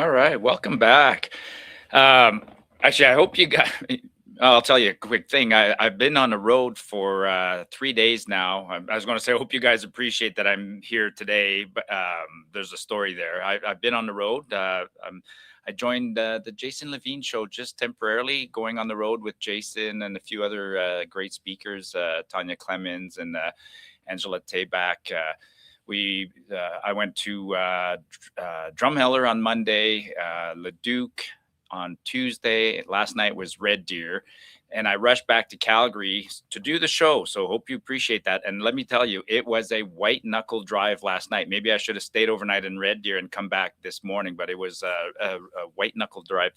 All right, welcome back. Um, Actually, I hope you got. I'll tell you a quick thing. I've been on the road for 3 days now. I was going to say, I hope you guys appreciate that I'm here today, but there's a story there. I've been on the road. I joined the Jason Levine show just temporarily, going on the road with Jason and a few other great speakers, Tanya Clemens and Angela Tabak. I went to Drumheller on Monday, Leduc on Tuesday. Last night was Red Deer, and I rushed back to Calgary to do the show. So hope you appreciate that. And let me tell you, it was a white knuckle drive last night. Maybe I should have stayed overnight in Red Deer and come back this morning, but it was a white knuckle drive.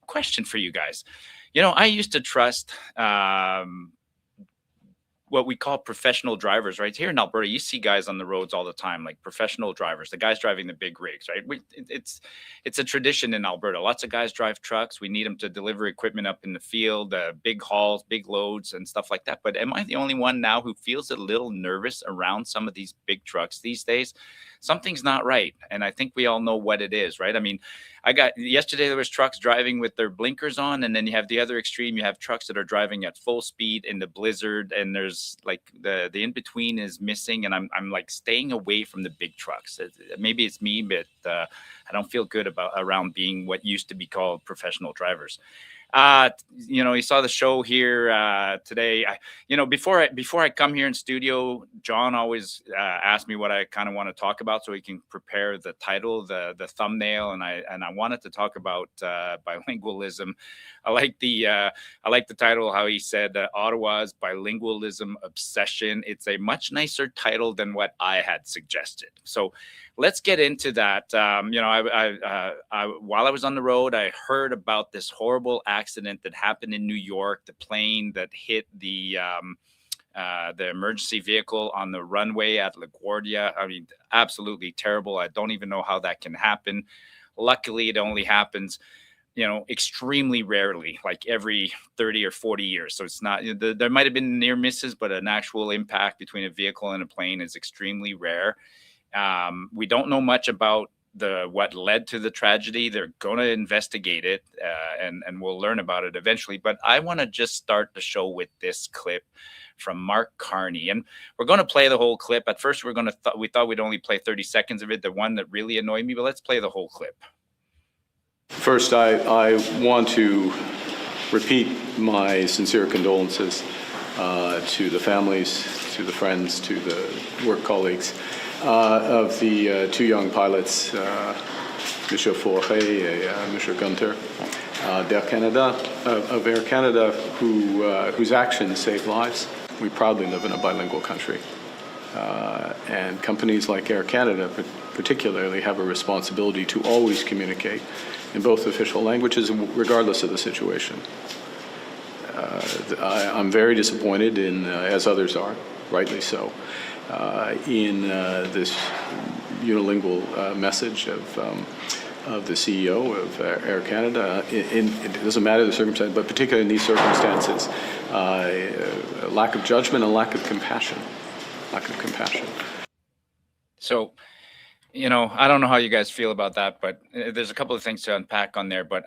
Question for you guys. I used to trust what we call professional drivers, right? Here in Alberta, you see guys on the roads all the time, like professional drivers, the guys driving the big rigs, right? It's a tradition in Alberta. Lots of guys drive trucks. We need them to deliver equipment up in the field, big hauls, big loads, and stuff like that. But am I the only one now who feels a little nervous around some of these big trucks these days? Something's not right, and I think we all know what it is, right? I mean, yesterday there was trucks driving with their blinkers on, and then you have the other extreme. You have trucks that are driving at full speed in the blizzard, and there's like the in between is missing. And I'm like staying away from the big trucks. Maybe it's me, but I don't feel good about around being what used to be called professional drivers. You saw the show here today. Before I come here in studio, John always asks me what I kind of want to talk about, so he can prepare the title, the thumbnail, and I wanted to talk about bilingualism. I like the title, how he said Ottawa's bilingualism obsession. It's a much nicer title than what I had suggested. So let's get into that. While I was on the road, I heard about this horrible accident that happened in New York. The plane that hit the emergency vehicle on the runway at LaGuardia. I mean, absolutely terrible. I don't even know how that can happen. Luckily, it only happens, extremely rarely, like every 30 or 40 years. So it's not, there might have been near misses, but an actual impact between a vehicle and a plane is extremely rare. We don't know much about what led to the tragedy. They're going to investigate it, and we'll learn about it eventually. But I want to just start the show with this clip from Mark Carney, and we're going to play the whole clip. At first, we thought we'd only play 30 seconds of it, the one that really annoyed me. But let's play the whole clip. First, I want to repeat my sincere condolences to the families, to the friends, to the work colleagues of the two young pilots, Monsieur Fauré and Monsieur Gunter, d'Air Canada, of Air Canada, whose actions saved lives. We proudly live in a bilingual country. And companies like Air Canada particularly have a responsibility to always communicate in both official languages, regardless of the situation. I'm very disappointed in, as others are, rightly so, in this unilingual message of the CEO of Air Canada. It doesn't matter the circumstance, but particularly in these circumstances, lack of judgment and lack of compassion. So, I don't know how you guys feel about that, but there's a couple of things to unpack on there, but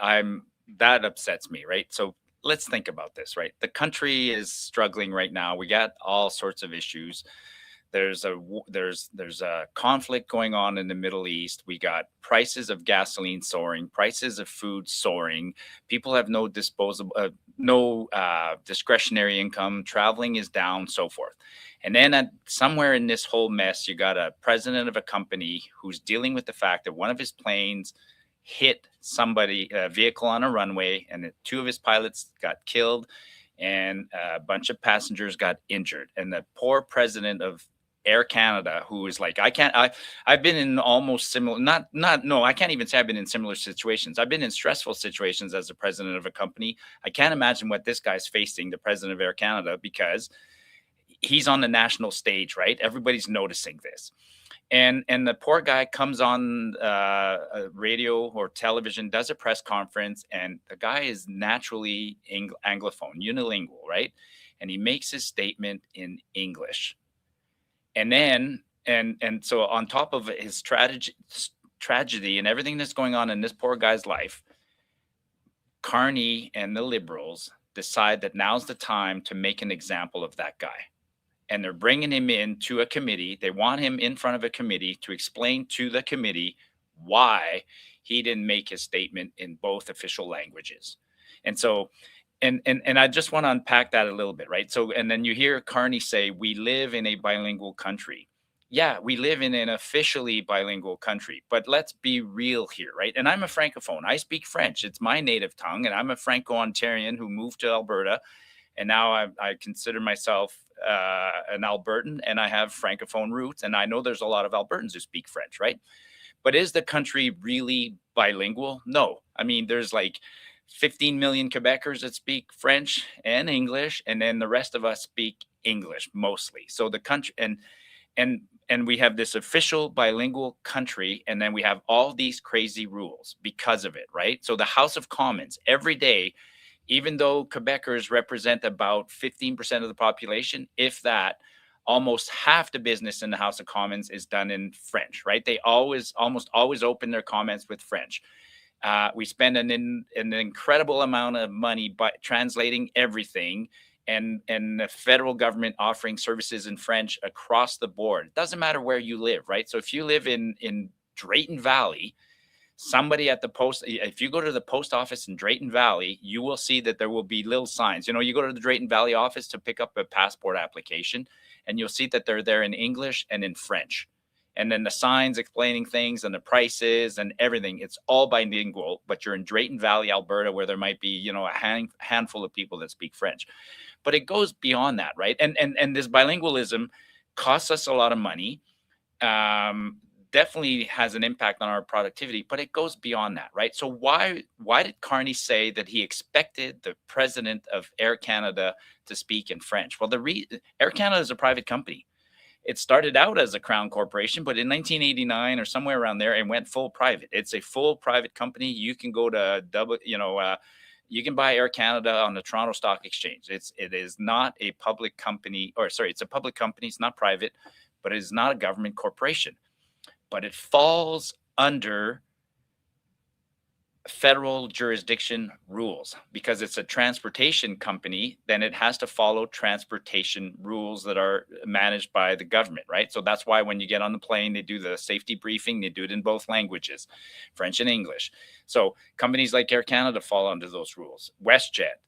that upsets me, right? So let's think about this, right? The country is struggling right now. We got all sorts of issues. There's a conflict going on in the Middle East. We got prices of gasoline soaring, prices of food soaring. People have no discretionary income. Traveling is down, so forth. And then somewhere in this whole mess, you got a president of a company who's dealing with the fact that one of his planes hit a vehicle on a runway, and two of his pilots got killed, and a bunch of passengers got injured. And the poor president of Air Canada, who is like, I've been in almost similar, I can't even say I've been in similar situations. I've been in stressful situations as the president of a company. I can't imagine what this guy's facing, the president of Air Canada, because he's on the national stage, right? Everybody's noticing this. And the poor guy comes on radio or television, does a press conference, and the guy is naturally Anglophone, unilingual, right? And he makes his statement in English. And then, and so on top of his tragedy and everything that's going on in this poor guy's life, Carney and the Liberals decide that now's the time to make an example of that guy. And they're bringing him in to a committee. They want him in front of a committee to explain to the committee why he didn't make his statement in both official languages. And so, and I just want to unpack that a little bit, right? So, and then you hear Carney say, we live in a bilingual country. Yeah, we live in an officially bilingual country, but let's be real here, right? And I'm a Francophone. I speak French. It's my native tongue, and I'm a Franco-Ontarian who moved to Alberta, and now I consider myself an Albertan, and I have Francophone roots, and I know there's a lot of Albertans who speak French, right? But is the country really bilingual? No. I mean, there's like 15 million Quebecers that speak French and English, and then the rest of us speak English mostly. So the country, and we have this official bilingual country, and then we have all these crazy rules because of it, right? So the House of Commons every day, even though Quebecers represent about 15% of the population, if that, almost half the business in the House of Commons is done in French, right? They almost always open their comments with French. We spend an incredible amount of money by translating everything, and the federal government offering services in French across the board. It doesn't matter where you live, right? So if you live in Drayton Valley, somebody at the post, if you go to the post office in Drayton Valley, you will see that there will be little signs. You know, you go to the Drayton Valley office to pick up a passport application, and you'll see that they're there in English and in French. And then the signs explaining things and the prices and everything, it's all bilingual, but you're in Drayton Valley, Alberta, where there might be, you know, a handful of people that speak French. But it goes beyond that, right? And this bilingualism costs us a lot of money. Definitely has an impact on our productivity, but it goes beyond that, right? So why did Carney say that he expected the president of Air Canada to speak in French? Well, Air Canada is a private company. It started out as a crown corporation, but in 1989 or somewhere around there, it went full private. It's a full private company. You can go to you can buy Air Canada on the Toronto Stock Exchange. It is not a public company, or sorry, it's a public company. It's not private, but it is not a government corporation. But it falls under federal jurisdiction rules because it's a transportation company. Then it has to follow transportation rules that are managed by the government, right? So that's why when you get on the plane, they do the safety briefing. They do it in both languages, French and English. So companies like Air Canada fall under those rules. WestJet,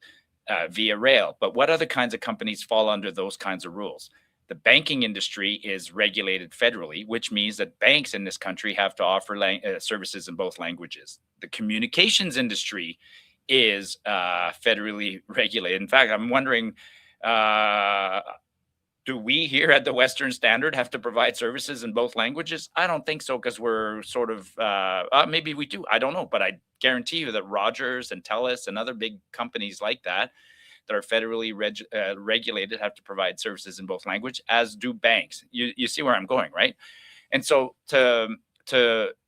Via Rail. But what other kinds of companies fall under those kinds of rules? The banking industry is regulated federally, which means that banks in this country have to offer services in both languages. The communications industry is federally regulated. In fact, I'm wondering, do we here at the Western Standard have to provide services in both languages? I don't think so, because we're sort of, maybe we do. I don't know. But I guarantee you that Rogers and TELUS and other big companies like that are federally regulated have to provide services in both language, as do banks. You see where I'm going, right? And so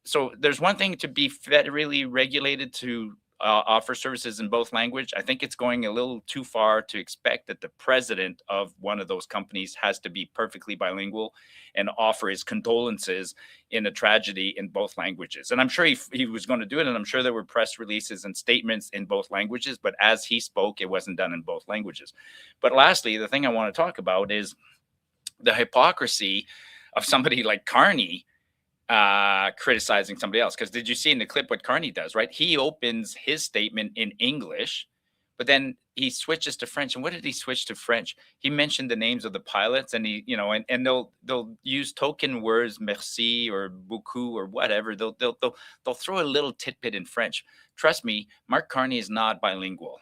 so there's one thing to be federally regulated to offer services in both language. I think it's going a little too far to expect that the president of one of those companies has to be perfectly bilingual and offer his condolences in a tragedy in both languages. And I'm sure he was going to do it, and I'm sure there were press releases and statements in both languages, but as he spoke, it wasn't done in both languages. But lastly, the thing I want to talk about is the hypocrisy of somebody like Carney criticizing somebody else. Because did you see in the clip what Carney does, right? He opens his statement in English, but then he switches to French. And what did he switch to French? He mentioned the names of the pilots, and he, you know, and they'll use token words, merci or beaucoup or whatever. They'll throw a little tidbit in French. Trust me, Mark Carney is not bilingual.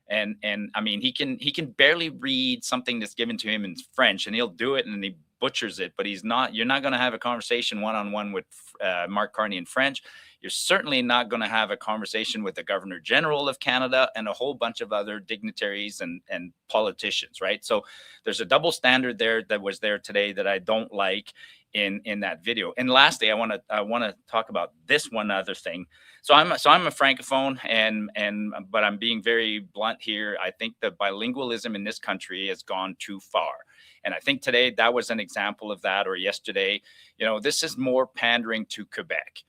And I mean, he can barely read something that's given to him in French, and he'll do it, and he butchers it, but he's not. You're not going to have a conversation one-on-one with Mark Carney in French. You're certainly not going to have a conversation with the Governor General of Canada and a whole bunch of other dignitaries and politicians, right? So there's a double standard there that was there today that I don't like in that video. And lastly, I want to talk about this one other thing. So I'm a francophone, but I'm being very blunt here. I think the bilingualism in this country has gone too far. And I think today that was an example of that, or yesterday. You know, this is more pandering to Quebec.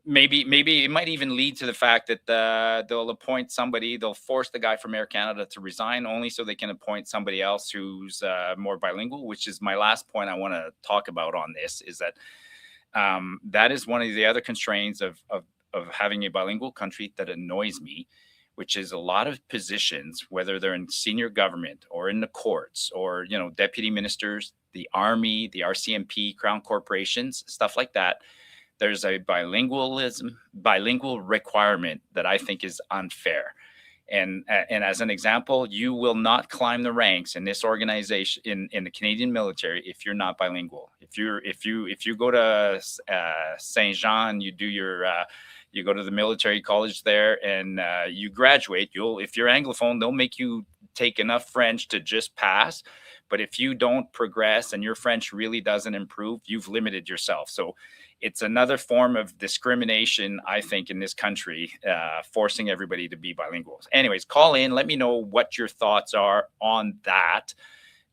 maybe it might even lead to the fact that they'll appoint somebody, they'll force the guy from Air Canada to resign only so they can appoint somebody else who's more bilingual, which is my last point I want to talk about on this, is that that is one of the other constraints of having a bilingual country that annoys me, which is a lot of positions, whether they're in senior government or in the courts or, you know, deputy ministers, the army, the RCMP, crown corporations, stuff like that. There's a bilingual requirement that I think is unfair. And as an example, you will not climb the ranks in this organization in the Canadian military if you're not bilingual. If you go to Saint Jean, you go to the military college there, and you graduate. If you're Anglophone, they'll make you take enough French to just pass. But if you don't progress and your French really doesn't improve, you've limited yourself. So it's another form of discrimination, I think, in this country, forcing everybody to be bilingual. Anyways, call in. Let me know what your thoughts are on that.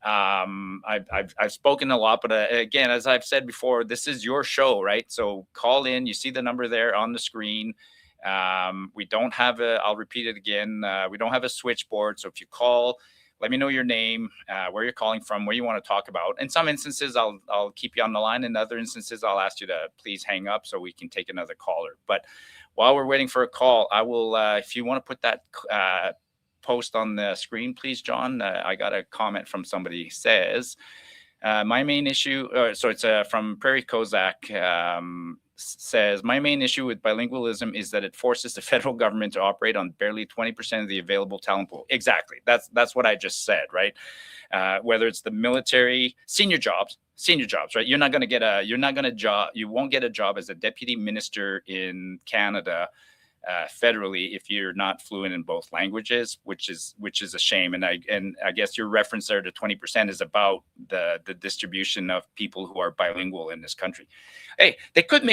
I've spoken a lot, but again, as I've said before, this is your show, right? So call in. You see the number there on the screen. We don't have I'll repeat it again. We don't have a switchboard. So if you call, let me know your name, where you're calling from, what you want to talk about. In some instances, I'll keep you on the line. In other instances, I'll ask you to please hang up so we can take another caller. But while we're waiting for a call, I will, if you want to put that post on the screen, please, John. I got a comment from somebody says, my main issue, so it's from Prairie Kozak, says, my main issue with bilingualism is that it forces the federal government to operate on barely 20% of the available talent pool. Exactly. That's what I just said, right? Whether it's the military, senior jobs, right? You won't get a job as a deputy minister in Canada federally if you're not fluent in both languages, which is a shame. And I guess your reference there to 20% is about the distribution of people who are bilingual in this country. Hey, they could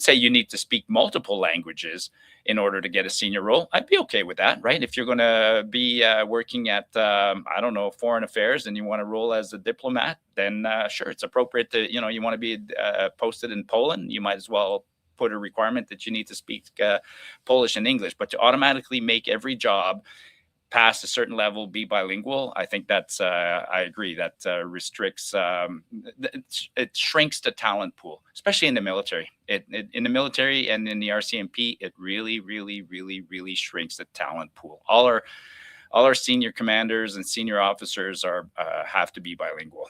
say you need to speak multiple languages in order to get a senior role. I'd be okay with that, right? If you're going to be working at I don't know, foreign affairs, and you want to roll as a diplomat, then sure, it's appropriate to, you want to be posted in Poland, you might as well put a requirement that you need to speak Polish and English. But to automatically make every job past a certain level be bilingual, I think that's I agree, that restricts, it shrinks the talent pool, especially in the military. In the military and in the RCMP, it really, really, really, really shrinks the talent pool. All our senior commanders and senior officers have to be bilingual.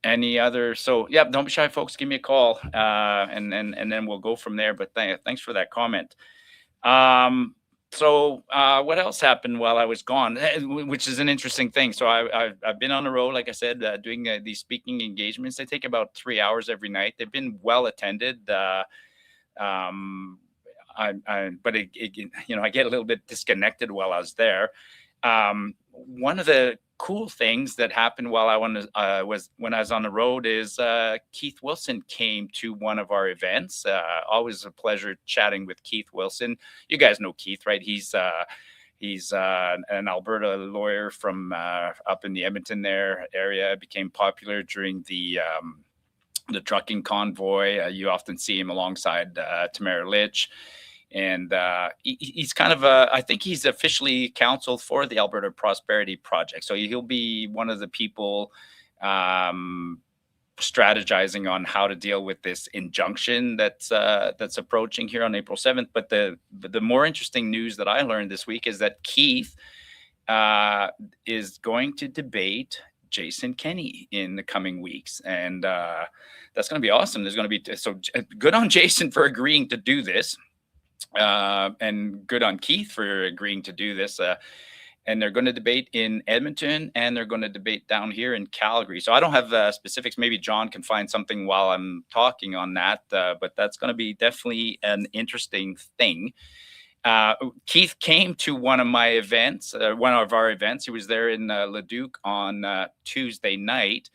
Any other? So yeah, don't be shy, folks. Give me a call, and then we'll go from there. But thanks for that comment. So what else happened while I was gone, which is an interesting thing. So I've been on the road, like I said, doing these speaking engagements. They take about 3 hours every night. They've been well attended. But I get a little bit disconnected while I was there. One of the cool things that happened while I was when I was on the road is Keith Wilson came to one of our events. Always a pleasure chatting with Keith Wilson. You guys know Keith, right? He's an Alberta lawyer from up in the Edmonton area. Became popular during the trucking convoy. You often see him alongside Tamara Litch. And he's kind of I think he's officially counsel for the Alberta Prosperity Project. So he'll be one of the people strategizing on how to deal with this injunction that's approaching here on April 7th. But the more interesting news that I learned this week is that Keith is going to debate Jason Kenney in the coming weeks. And that's going to be awesome. There's going to be, so good on Jason for agreeing to do this. And good on Keith for agreeing to do this. And they're going to debate in Edmonton, and they're going to debate down here in Calgary. So I don't have specifics. Maybe John can find something while I'm talking on that. But that's going to be definitely an interesting thing. Keith came to one of our events. He was there in Leduc on Tuesday night.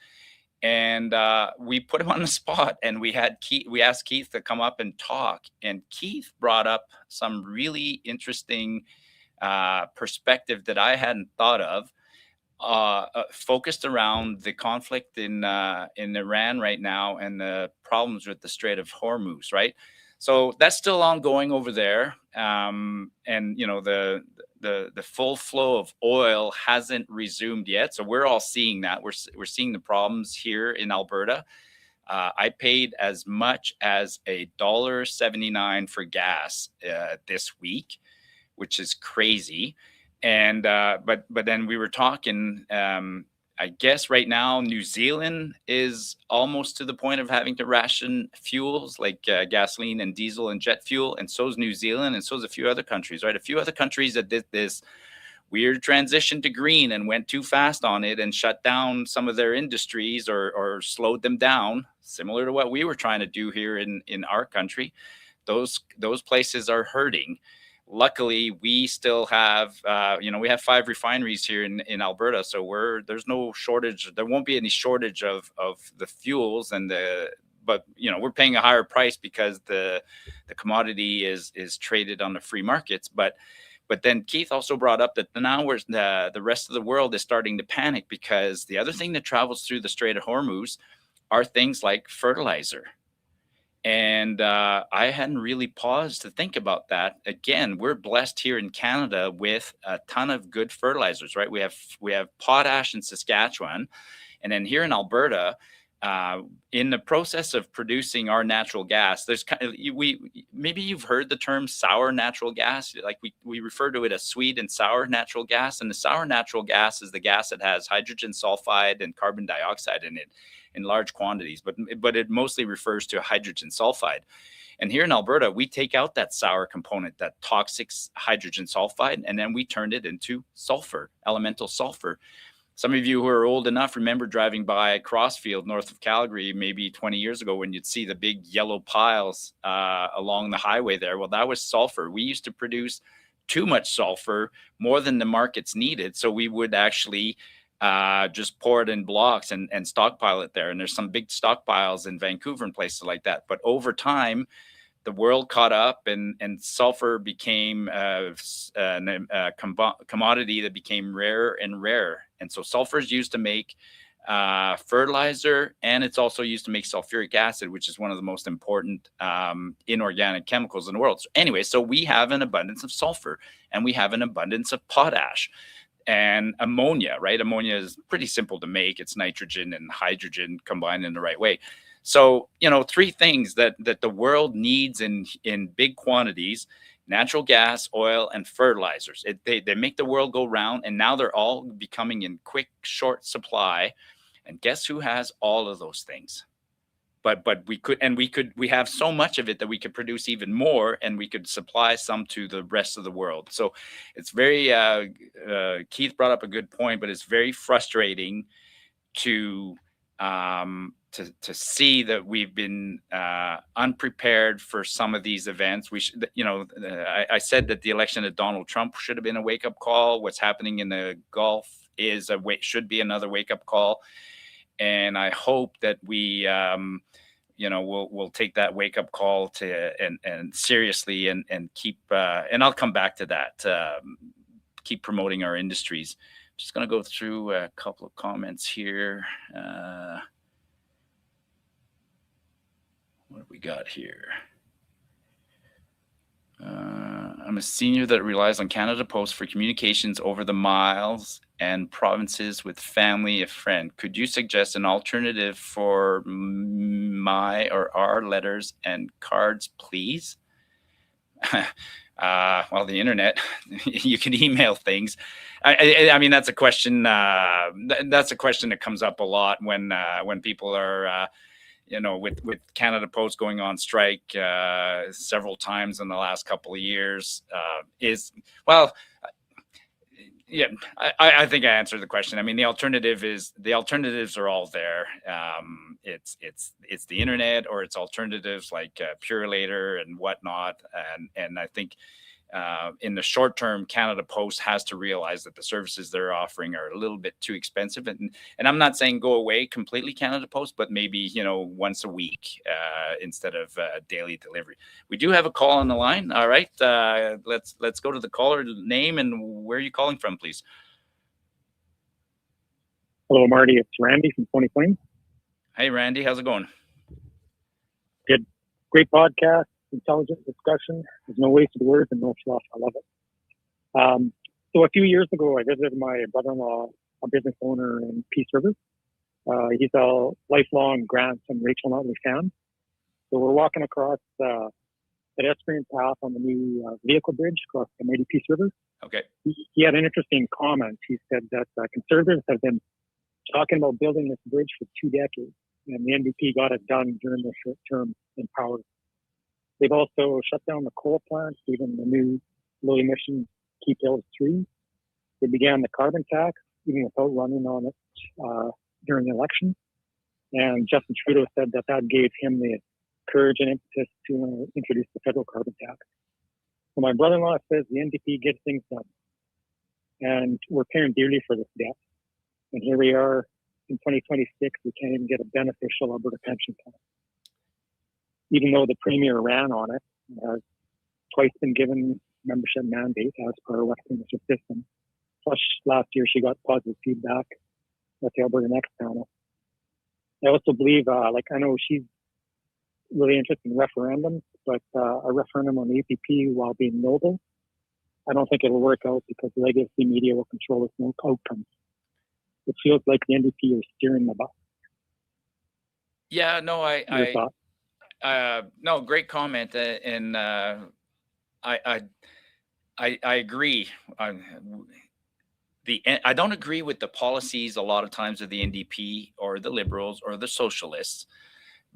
And we put him on the spot, and we asked Keith to come up and talk. And Keith brought up some really interesting perspective that I hadn't thought of, focused around the conflict in Iran right now and the problems with the Strait of Hormuz, right? So that's still ongoing over there. And the full flow of oil hasn't resumed yet. So we're all seeing that. We're seeing the problems here in Alberta. I paid as much as $1.79 for gas this week, which is crazy. And but then we were talking. I guess right now New Zealand is almost to the point of having to ration fuels like gasoline and diesel and jet fuel, and so is New Zealand, and so is a few other countries. Right, a few other countries that did this weird transition to green and went too fast on it and shut down some of their industries or slowed them down, similar to what we were trying to do here in our country. Those places are hurting. Luckily, we still have, we have 5 refineries here in Alberta, so there's no shortage. There won't be any shortage of the fuels but we're paying a higher price because the commodity is traded on the free markets. But then Keith also brought up that now the rest of the world is starting to panic because the other thing that travels through the Strait of Hormuz are things like fertilizer. And I hadn't really paused to think about that. Again, we're blessed here in Canada with a ton of good fertilizers, right? We have potash in Saskatchewan, and then here in Alberta, in the process of producing our natural gas, there's maybe you've heard the term sour natural gas. Like we refer to it as sweet and sour natural gas, and the sour natural gas is the gas that has hydrogen sulfide and carbon dioxide in it in large quantities, but it mostly refers to hydrogen sulfide. And here in Alberta, we take out that sour component, that toxic hydrogen sulfide, and then we turn it into sulfur, elemental sulfur. Some of you who are old enough remember driving by Crossfield north of Calgary maybe 20 years ago when you'd see the big yellow piles along the highway there. Well, that was sulfur. We used to produce too much sulfur, more than the markets needed. So we would actually just pour it in blocks and stockpile it there. And there's some big stockpiles in Vancouver and places like that. But over time, the world caught up and sulfur became a commodity that became rarer and rarer. And so sulfur is used to make fertilizer, and it's also used to make sulfuric acid, which is one of the most important inorganic chemicals in the world. So anyway, so we have an abundance of sulfur, and we have an abundance of potash and ammonia, right? Ammonia is pretty simple to make. It's nitrogen and hydrogen combined in the right way. So, 3 things that the world needs in big quantities: natural gas, oil, and fertilizers. They make the world go round, and now they're all becoming in quick, short supply. And guess who has all of those things? But we have so much of it that we could produce even more, and we could supply some to the rest of the world. So it's very, Keith brought up a good point, but it's very frustrating to see that we've been unprepared for some of these events. I said that the election of Donald Trump should have been a wake-up call. What's happening in the Gulf should be another wake-up call. And I hope that we'll take that wake-up call and seriously and keep, and I'll come back to that, keep promoting our industries. Just going to go through a couple of comments here. What have we got here? I'm a senior that relies on Canada Post for communications over the miles and provinces with family, a friend. Could you suggest an alternative for my or our letters and cards, please? Well, the internet, you can email things. I mean, that's a question. That's a question that comes up a lot when people are, with Canada Post going on strike several times in the last couple of years. I think I answered the question. I mean, the alternatives are all there. It's the internet, or it's alternatives like Purelator and whatnot. And I think in the short term, Canada Post has to realize that the services they're offering are a little bit too expensive. And I'm not saying go away completely, Canada Post, but maybe, once a week instead of daily delivery. We do have a call on the line. All right. Let's go to the caller name and where are you calling from, please? Hello, Marty. It's Randy from Tony Plains. Hey, Randy. How's it going? Good. Great podcast. intelligent discussion. There's no wasted words and no fluff. I love it. So a few years ago, I visited my brother-in-law, a business owner in Peace River. He's a lifelong Grant and Rachel Notley fan. So we're walking across the pedestrian path on the new vehicle bridge across the mighty Peace River. Okay. He had an interesting comment. He said that Conservatives have been talking about building this bridge for 2 decades, and the NDP got it done during their short term in power. They've also shut down the coal plants, even the new low emission Keep Hills 3. They began the carbon tax, even without running on it during the election. And Justin Trudeau said that gave him the courage and impetus to introduce the federal carbon tax. So my brother-in-law says the NDP gets things done. And we're paying dearly for this debt. And here we are in 2026, we can't even get a beneficial Alberta pension plan. Even though the Premier ran on it, has twice been given membership mandate as per our Westminster system. Plus, last year she got positive feedback at the Alberta Next panel. I also believe, I know she's really interested in referendums, but a referendum on the EPP, while being noble, I don't think it'll work out because legacy media will control its outcomes. It feels like the NDP is steering the bus. Yeah, no, no, great comment, and I agree. I don't agree with the policies a lot of times of the NDP or the Liberals or the Socialists,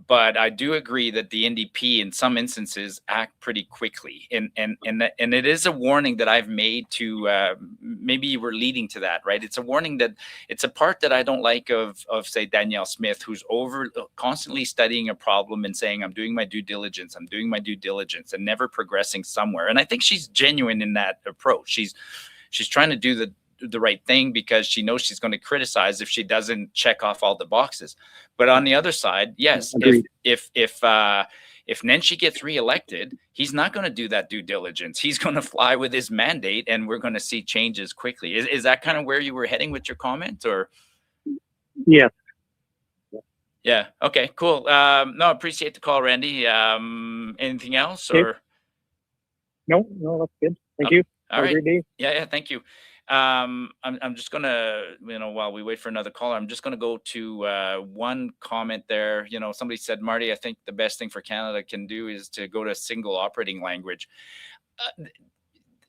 but I do agree that the NDP in some instances act pretty quickly, and it is a warning that I've made to maybe you were leading to that, right? It's a warning that it's a part that I don't like of say Danielle Smith, who's constantly studying a problem and saying I'm doing my due diligence, and never progressing somewhere. And I think she's genuine in that approach. She's trying to do the right thing because she knows she's going to criticize if she doesn't check off all the boxes. But on the other side, yes, if Nenshi gets reelected, he's not going to do that due diligence. He's going to fly with his mandate, and we're going to see changes quickly. Is that kind of where you were heading with your comment, or? Yeah. Yeah. Okay. Cool. No, appreciate the call, Randy. Anything else, or? No, that's good. Thank you. All right. Great day. Yeah. Thank you. I'm just gonna, while we wait for another caller, I'm just gonna go to one comment there. Somebody said, Marty, I think the best thing for Canada can do is to go to a single operating language.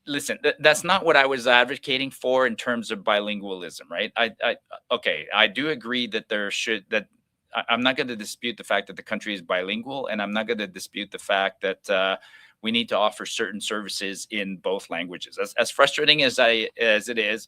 Listen, that's not what I was advocating for in terms of bilingualism, right? I do agree that I'm not going to dispute the fact that the country is bilingual, and I'm not going to dispute the fact that we need to offer certain services in both languages. As frustrating as it is,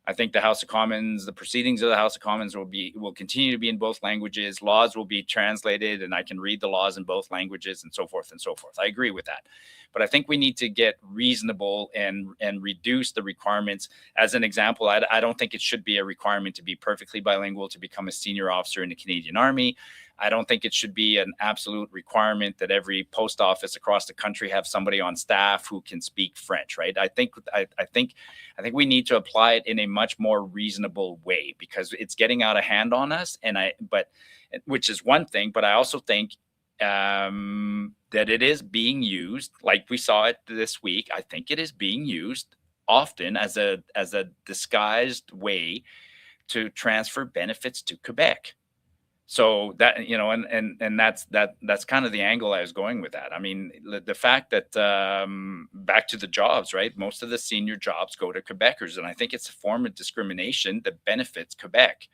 I think the House of Commons, the proceedings of the House of Commons will continue to be in both languages. Laws will be translated, and I can read the laws in both languages, and so forth and so forth. I agree with that. But I think we need to get reasonable and reduce the requirements. As an example, I don't think it should be a requirement to be perfectly bilingual to become a senior officer in the Canadian Army. I don't think it should be an absolute requirement that every post office across the country have somebody on staff who can speak French, right? I think we need to apply it in a much more reasonable way, because it's getting out of hand on us. Which is one thing, but I also think that it is being used, like we saw it this week. I think it is being used often as a disguised way to transfer benefits to Quebec. So that, and that's kind of the angle I was going with that. I mean, the fact that back to the jobs, right? Most of the senior jobs go to Quebecers, and I think it's a form of discrimination that benefits Quebec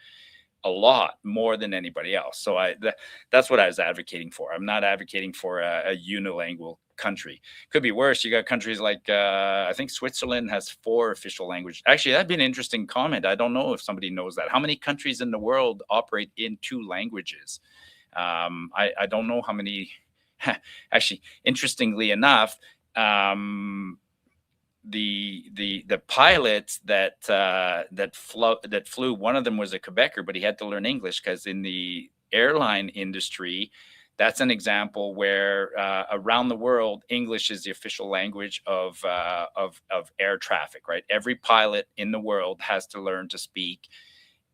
a lot more than anybody else. So that's what I was advocating for. I'm not advocating for a unilingual country. Could be worse. You got countries like I think Switzerland has 4 official languages. Actually, that'd be an interesting comment. I don't know if somebody knows that. How many countries in the world operate in 2 languages? I don't know how many. Actually, interestingly enough, the pilots that flew, one of them was a Quebecer, but he had to learn English because in the airline industry, that's an example where around the world, English is the official language of air traffic, right? Every pilot in the world has to learn to speak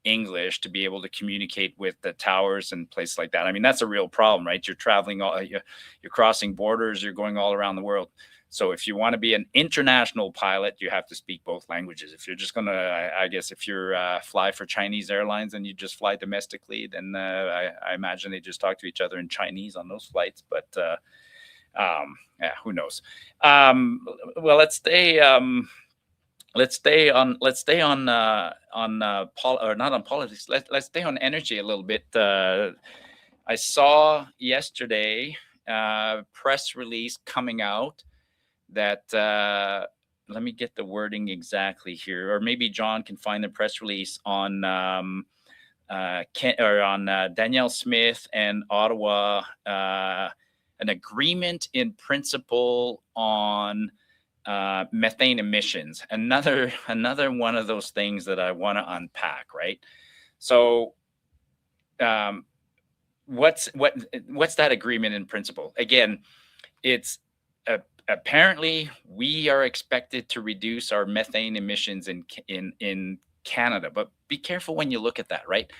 English to be able to communicate with the towers and places like that. I mean, that's a real problem, right? You're traveling, you're crossing borders, you're going all around the world. So if you want to be an international pilot, you have to speak both languages. If you're just going to, I guess, if you're fly for Chinese airlines and you just fly domestically, then I imagine they just talk to each other in Chinese on those flights. But yeah, who knows? Well, let's stay on or not on politics. Let's stay on energy a little bit. I saw yesterday press release coming out that let me get the wording exactly here, or maybe John can find the press release on Danielle Smith and Ottawa, an agreement in principle on methane emissions. Another one of those things that I want to unpack, right? So what's that agreement in principle? Again, it's apparently we are expected to reduce our methane emissions in Canada, but be careful when you look at that, right?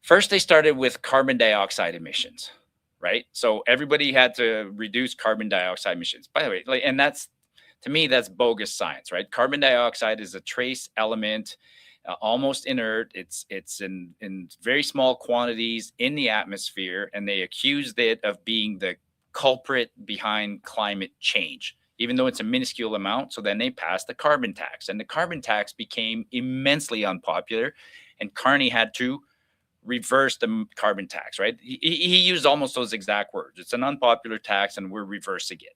First, they started with carbon dioxide emissions, right? So everybody had to reduce carbon dioxide emissions. By the way, and that's, to me, that's bogus science, right? Carbon dioxide is a trace element, almost inert. It's in very small quantities in the atmosphere, and they accused it of being the culprit behind climate change, even though it's a minuscule amount. So then they passed the carbon tax, and the carbon tax became immensely unpopular, and Carney had to reverse the carbon tax, right? He used almost those exact words. It's an unpopular tax, and we're reversing it.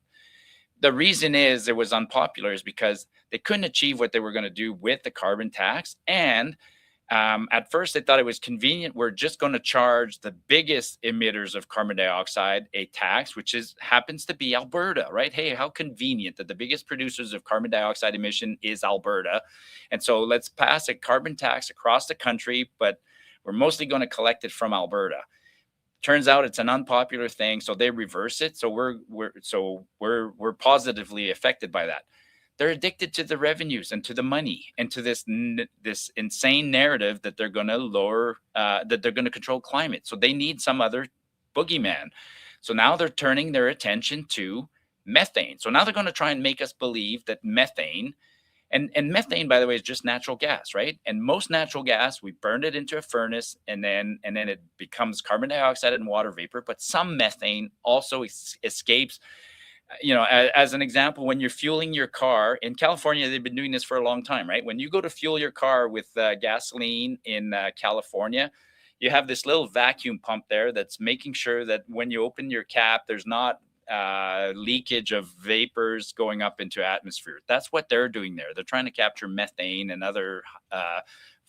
The reason is it was unpopular is because they couldn't achieve what they were going to do with the carbon tax, and at first, they thought it was convenient. We're just going to charge the biggest emitters of carbon dioxide a tax, which happens to be Alberta, right? Hey, how convenient that the biggest producers of carbon dioxide emission is Alberta. And so let's pass a carbon tax across the country, but we're mostly going to collect it from Alberta. Turns out it's an unpopular thing, so they reverse it. So we're positively affected by that. They're addicted to the revenues and to the money and to this insane narrative that they're going to lower, that they're going to control climate. So they need some other boogeyman. So now they're turning their attention to methane. So now they're going to try and make us believe that methane, and methane, by the way, is just natural gas, right? And most natural gas, we burn it into a furnace, and then it becomes carbon dioxide and water vapor. But some methane also escapes. You know, as an example, when you're fueling your car in California, they've been doing this for a long time, right? When you go to fuel your car with gasoline in California, you have this little vacuum pump there that's making sure that when you open your cap, there's not leakage of vapors going up into atmosphere. That's what they're doing there. They're trying to capture methane and other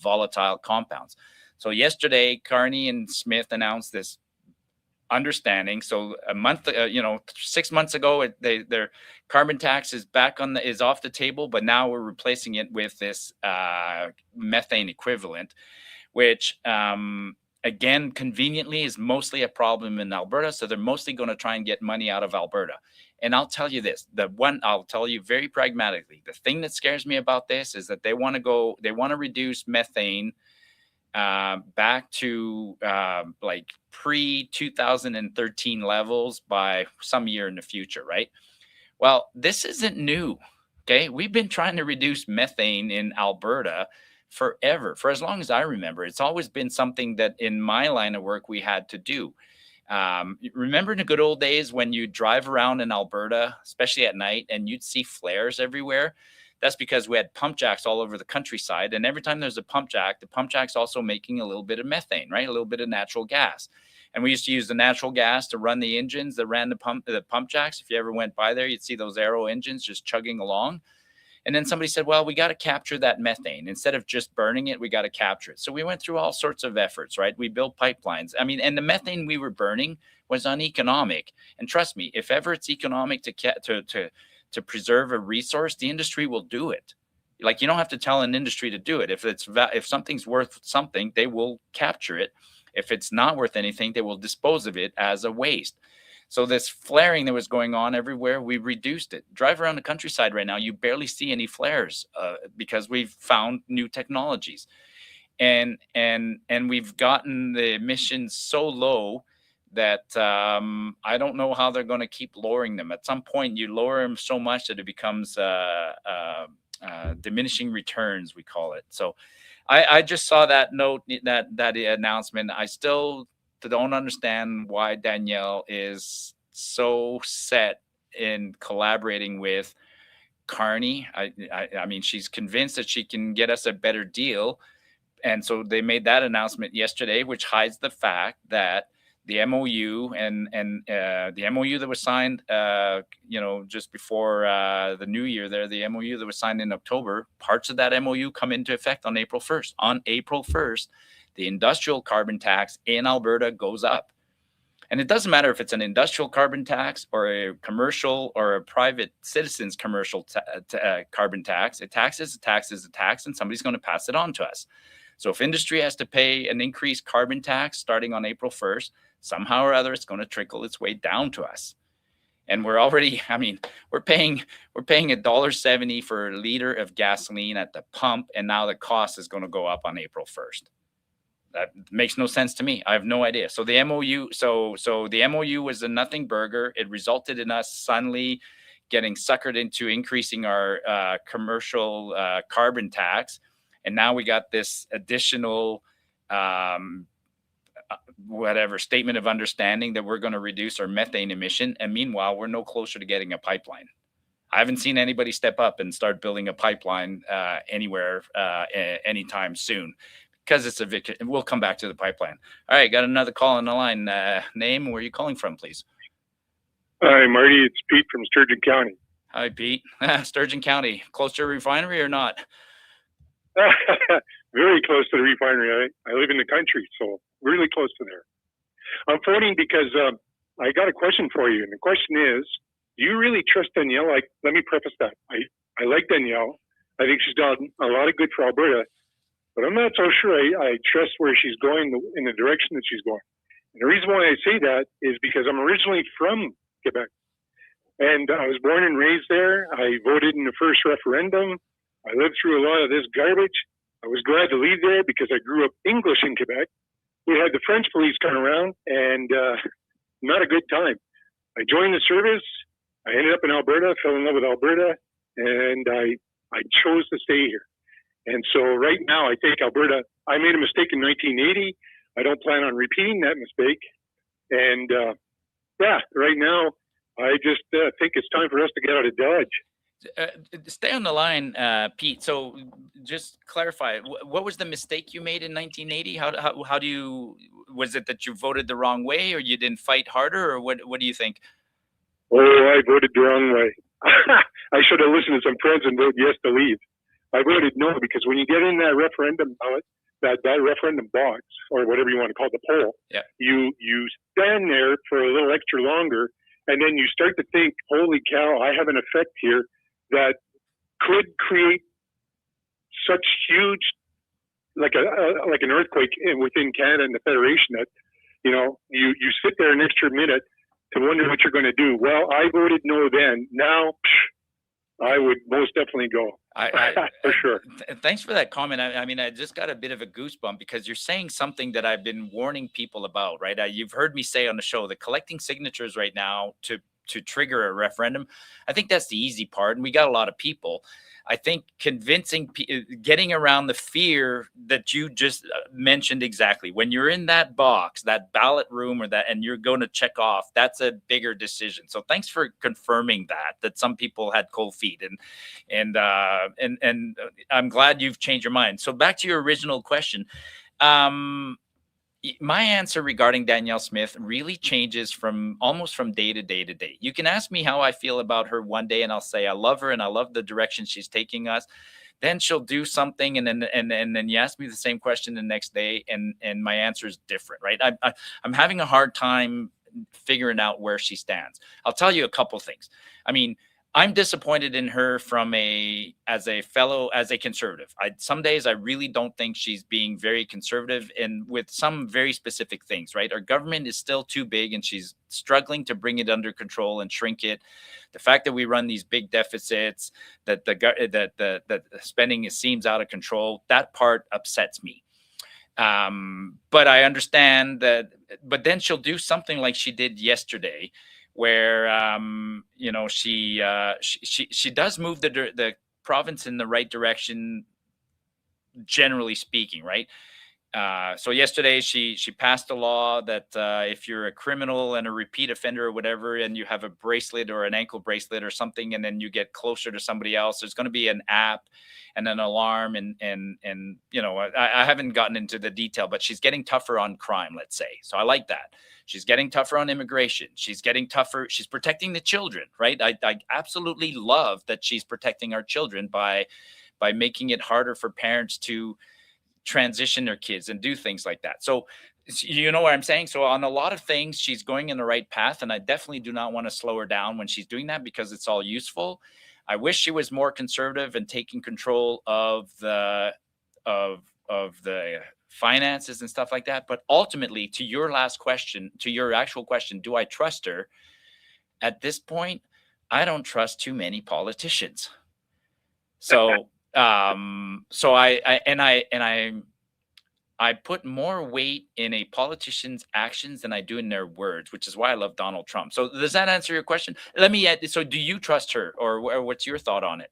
volatile compounds. So yesterday, Carney and Smith announced this understanding. So 6 months ago, their carbon tax is is off the table, but now we're replacing it with this methane equivalent, which again, conveniently is mostly a problem in Alberta. So they're mostly going to try and get money out of Alberta. And I'll tell you this, I'll tell you very pragmatically, the thing that scares me about this is that they want to reduce methane back to like pre-2013 levels by some year in the future, right? Well, this isn't new, okay? We've been trying to reduce methane in Alberta forever, for as long as I remember. It's always been something that in my line of work we had to do. Remember in the good old days when you drive around in Alberta, especially at night, and you'd see flares everywhere? That's because we had pump jacks all over the countryside. And every time there's a pump jack, the pump jack's also making a little bit of methane, right? A little bit of natural gas. And we used to use the natural gas to run the engines that ran the pump jacks. If you ever went by there, you'd see those Aero engines just chugging along. And then somebody said, well, we got to capture that methane. Instead of just burning it, we got to capture it. So we went through all sorts of efforts, right? We built pipelines. I mean, and the methane we were burning was uneconomic. And trust me, if ever it's economic to preserve a resource, the industry will do it. Like, you don't have to tell an industry to do it. If something's worth something, they will capture it. If it's not worth anything, they will dispose of it as a waste. So this flaring that was going on everywhere, we reduced it. Drive around the countryside right now, you barely see any flares because we've found new technologies. and we've gotten the emissions so low that I don't know how they're going to keep lowering them. At some point, you lower them so much that it becomes diminishing returns, we call it. So I just saw that note, that announcement. I still don't understand why Danielle is so set in collaborating with Carney. I mean, she's convinced that she can get us a better deal. And so they made that announcement yesterday, which hides the fact that the MOU and the MOU that was signed, just before the new year there, the MOU that was signed in October, parts of that MOU come into effect on April 1st. On April 1st, the industrial carbon tax in Alberta goes up. And it doesn't matter if it's an industrial carbon tax or a commercial or a private citizen's commercial carbon tax. A tax is a tax is a tax, and somebody's going to pass it on to us. So if industry has to pay an increased carbon tax starting on April 1st, somehow or other, it's going to trickle its way down to us. And we're already, I mean, we're paying $1.70 for a liter of gasoline at the pump, and now the cost is going to go up on April 1st. That makes no sense to me. I have no idea. So the MOU, so the MOU was a nothing burger. It resulted in us suddenly getting suckered into increasing our commercial carbon tax, and now we got this additional statement of understanding that we're going to reduce our methane emission, and meanwhile we're no closer to getting a pipeline. I haven't seen anybody step up and start building a pipeline anywhere anytime soon, because it's a victory. We'll come back to the pipeline. All right, got another call on the line. Name, where are you calling from, please? Hi, Marty. It's Pete from Sturgeon County. Hi, Pete. Sturgeon County, close to a refinery or not? Very close to the refinery. I live in the country, so really close to there. I'm phoning because I got a question for you, and the question is, do you really trust Danielle? Let me preface that. I like Danielle. I think she's done a lot of good for Alberta, but I'm not so sure I trust where she's going in the direction that she's going. And the reason why I say that is because I'm originally from Quebec, and I was born and raised there. I voted in the first referendum. I lived through a lot of this garbage. I was glad to leave there because I grew up English in Quebec. We had the French police come around, and not a good time. I joined the service. I ended up in Alberta, fell in love with Alberta, and I chose to stay here. And so right now, I think Alberta, I made a mistake in 1980. I don't plan on repeating that mistake. And right now, I just think it's time for us to get out of Dodge. Stay on the line, Pete. So just clarify, what was the mistake you made in 1980? How do you, was it that you voted the wrong way, or you didn't fight harder, or what do you think? Oh, I voted the wrong way. I should have listened to some friends and voted yes to leave. I voted no, because when you get in that referendum ballot, that referendum box, or whatever you want to call it, the poll, yeah, you stand there for a little extra longer, and then you start to think, holy cow, I have an effect here that could create such huge, like an earthquake within Canada and the Federation, that you sit there an extra minute to wonder what you're going to do. Well, I voted no then. Now, I would most definitely go. For sure. Thanks for that comment. I mean, I just got a bit of a goosebump, because you're saying something that I've been warning people about, right? You've heard me say on the show that collecting signatures right now to trigger a referendum, I think that's the easy part, and we got a lot of people. I think getting around the fear that you just mentioned exactly. When you're in that box, that ballot room, and you're going to check off, that's a bigger decision. So thanks for confirming that some people had cold feet, and I'm glad you've changed your mind. So back to your original question. My answer regarding Danielle Smith really changes almost from day to day to day. You can ask me how I feel about her one day, and I'll say I love her and I love the direction she's taking us. Then she'll do something, and then you ask me the same question the next day, and my answer is different, right? I'm having a hard time figuring out where she stands. I'll tell you a couple things. I mean, I'm disappointed in her as a conservative. Some days I really don't think she's being very conservative, and with some very specific things, right? Our government is still too big, and she's struggling to bring it under control and shrink it. The fact that we run these big deficits, that the spending seems out of control, that part upsets me. But I understand that. But then she'll do something like she did yesterday, where she does move the province in the right direction, generally speaking, right? So yesterday she passed a law that if you're a criminal and a repeat offender or whatever, and you have a bracelet or an ankle bracelet or something, and then you get closer to somebody else, there's going to be an app and an alarm, and I haven't gotten into the detail, but she's getting tougher on crime, let's say. So I like that. She's getting tougher on immigration. She's getting tougher. She's protecting the children, right? I absolutely love that she's protecting our children by making it harder for parents to transition their kids and do things like that. So you know what I'm saying? So on a lot of things, she's going in the right path, and I definitely do not want to slow her down when she's doing that, because it's all useful. I wish she was more conservative and taking control of the finances and stuff like that. But ultimately, to your last question, to your actual question, do I trust her? At this point, I don't trust too many politicians. So I put more weight in a politician's actions than I do in their words, which is why I love Donald Trump. So does that answer your question? Let me add, so do you trust her, or what's your thought on it?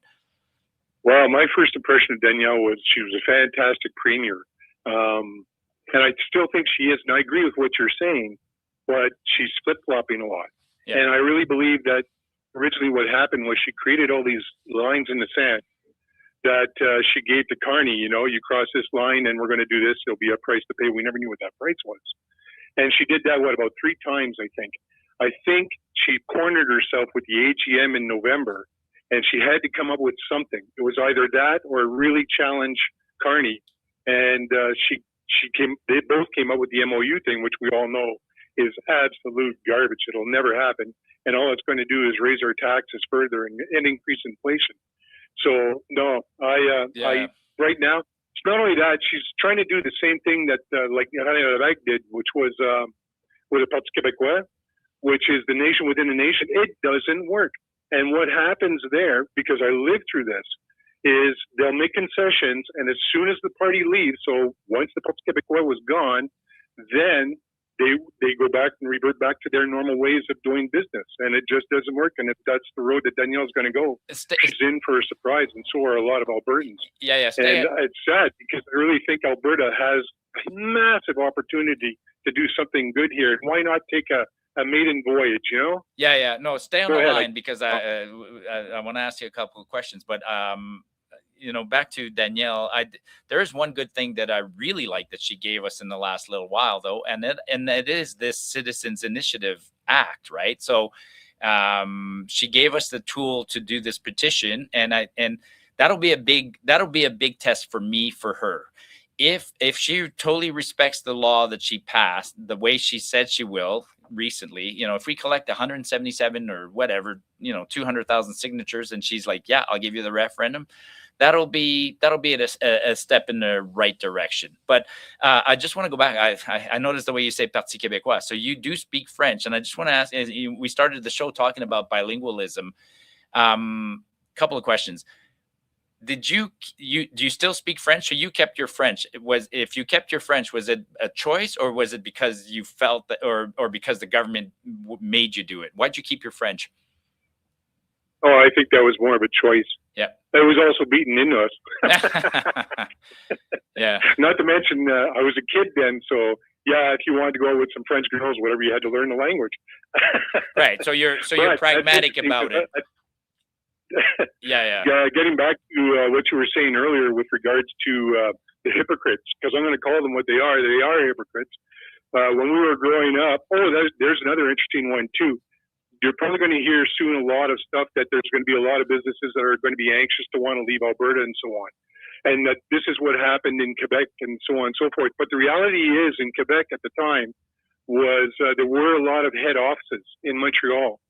Well, my first impression of Danielle was she was a fantastic premier. And I still think she is, and I agree with what you're saying, but she's flip-flopping a lot. Yeah. And I really believe that originally what happened was she created all these lines in the sand that she gave to Carney. You cross this line and we're going to do this. There'll be a price to pay. We never knew what that price was. And she did that, about 3 times, I think. I think she cornered herself with the AGM in November, and she had to come up with something. It was either that or really challenge Carney. And they both came up with the MOU thing, which we all know is absolute garbage. It'll never happen. And all it's going to do is raise our taxes further and increase inflation. So no, I right now, it's not only that, she's trying to do the same thing that like René did, which was with the Parti Québécois, which is the nation within the nation. It doesn't work. And what happens there, because I lived through this, is they'll make concessions, and as soon as the party leaves, so once the Parti Québécois was gone, then they go back and revert back to their normal ways of doing business, and it just doesn't work. And if that's the road that Danielle's going to go, she's in for a surprise, and so are a lot of Albertans. And it's sad, because I really think Alberta has a massive opportunity to do something good here. Why not take a maiden voyage, No, stay on the line, because I want to ask you a couple of questions, but back to Danielle, there is one good thing that I really like that she gave us in the last little while, though, and it is this Citizens Initiative Act, right? So she gave us the tool to do this petition, and that'll be a big test for me, for her. If she totally respects the law that she passed the way she said she will recently, if we collect 177 or whatever, 200,000 signatures, and she's like, yeah, I'll give you the referendum, that'll be a step in the right direction. But I just want to go back. I noticed the way you say Parti Québécois. So you do speak French, and I just want to ask, we started the show talking about bilingualism. Couple of questions. Do you still speak French, or you kept your French? If you kept your French, was it a choice, or was it because you felt that, or because the government made you do it? Why'd you keep your French? Oh, I think that was more of a choice. Yeah. That was also beaten into us. Yeah. Not to mention, I was a kid then, so yeah, if you wanted to go out with some French girls, whatever, you had to learn the language. Right. So you're pragmatic about it. Yeah. Getting back to what you were saying earlier with regards to the hypocrites, because I'm going to call them what they are. They are hypocrites. When we were growing up, there's another interesting one too. You're probably going to hear soon a lot of stuff that there's going to be a lot of businesses that are going to be anxious to want to leave Alberta and so on. And that this is what happened in Quebec and so on and so forth. But the reality is, in Quebec at the time, was there were a lot of head offices in Montreal.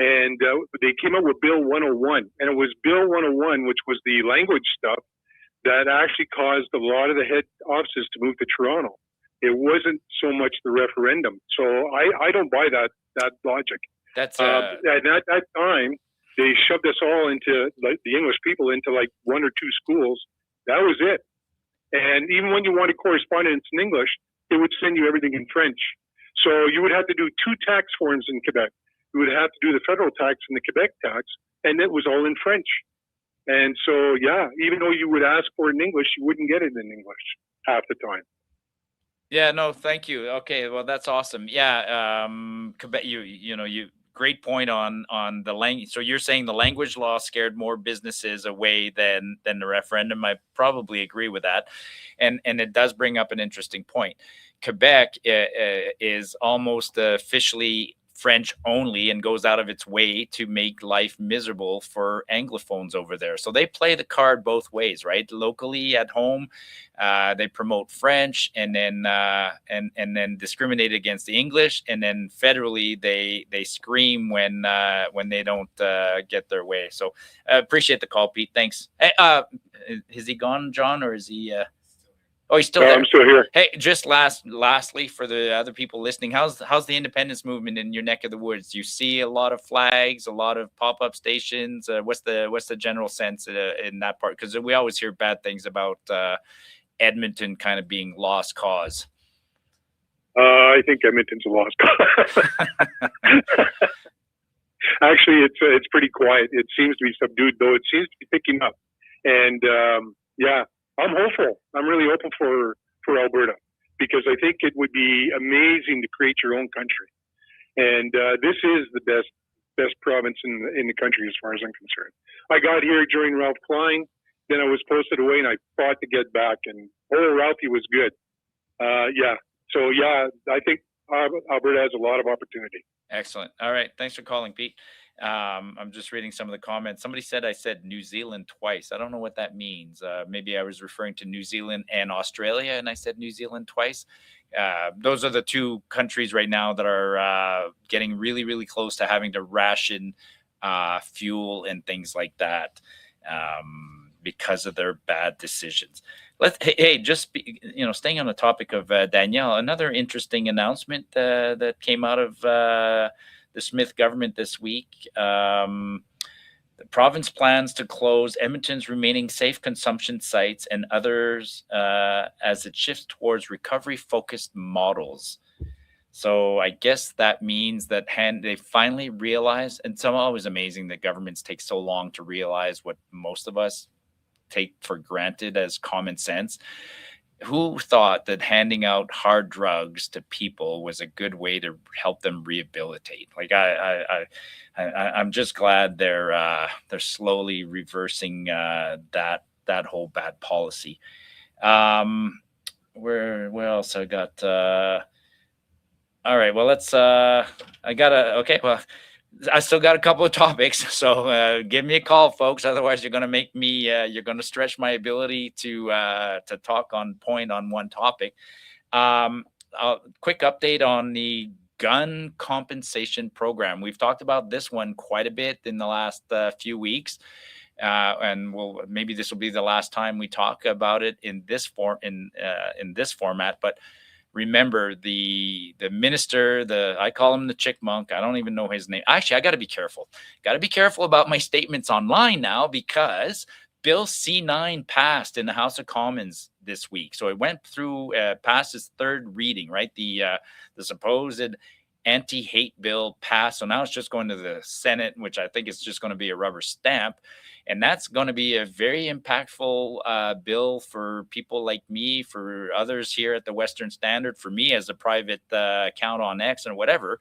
And they came up with Bill 101. And it was Bill 101, which was the language stuff, that actually caused a lot of the head offices to move to Toronto. It wasn't so much the referendum. So I don't buy that logic. That's and at that time, they shoved us all into, like, the English people into like 1 or 2 schools. That was it. And even when you wanted correspondence in English, they would send you everything in French. So you would have to do 2 tax forms in Quebec. You would have to do the federal tax and the Quebec tax, and it was all in French. And so, yeah, even though you would ask for it in English, you wouldn't get it in English half the time. Yeah, no, thank you. Okay, well, that's awesome. Yeah, Quebec, you great point on the language. So you're saying the language law scared more businesses away than the referendum. I probably agree with that, and it does bring up an interesting point. Quebec is almost officially French only and goes out of its way to make life miserable for Anglophones over there. So they play the card both ways, right? Locally at home, they promote French and then discriminate against the English, and then federally they scream when they don't get their way. So I appreciate the call, Pete. Thanks. Hey, is he gone, John, or is he? Oh, he's still there. I'm still here. Hey, just lastly, for the other people listening, how's the independence movement in your neck of the woods? Do you see a lot of flags, a lot of pop-up stations? What's the general sense in that part? Because we always hear bad things about Edmonton kind of being lost cause. I think Edmonton's a lost cause. Actually, it's pretty quiet. It seems to be subdued, though it seems to be picking up. And yeah. I'm hopeful. I'm really hopeful for Alberta, because I think it would be amazing to create your own country. And this is the best province in the country as far as I'm concerned. I got here during Ralph Klein, then I was posted away, and I fought to get back. And Ralphie was good. Yeah. So yeah, I think Alberta has a lot of opportunity. Excellent. All right. Thanks for calling, Pete. I'm just reading some of the comments. Somebody said I said New Zealand twice. I don't know what that means. Maybe I was referring to New Zealand and Australia, and I said New Zealand twice. Those are the 2 countries right now that are getting really, really close to having to ration fuel and things like that because of their bad decisions. Staying on the topic of Danielle, another interesting announcement that came out of the Smith government this week. The province plans to close Edmonton's remaining safe consumption sites and others as it shifts towards recovery-focused models. So I guess that means that they finally realize, and it's always amazing that governments take so long to realize what most of us take for granted as common sense. Who thought that handing out hard drugs to people was a good way to help them rehabilitate? Like I'm just glad they're slowly reversing that whole bad policy. Where else I got? All right, well I still got a couple of topics, so give me a call, folks. Otherwise, you're going to make me, you're going to stretch my ability to talk on point on one topic. Quick update on the gun compensation program. We've talked about this one quite a bit in the last few weeks, and maybe this will be the last time we talk about it in this format. But remember, the minister, I call him the chickmunk. I don't even know his name. Actually, I got to be careful. Got to be careful about my statements online now, because Bill C9 passed in the House of Commons this week. So it went through, past its 3rd reading, right? The supposed anti-hate bill passed. So now it's just going to the Senate, which I think is just going to be a rubber stamp. And that's going to be a very impactful bill for people like me, for others here at the Western Standard, for me as a private account on X and whatever.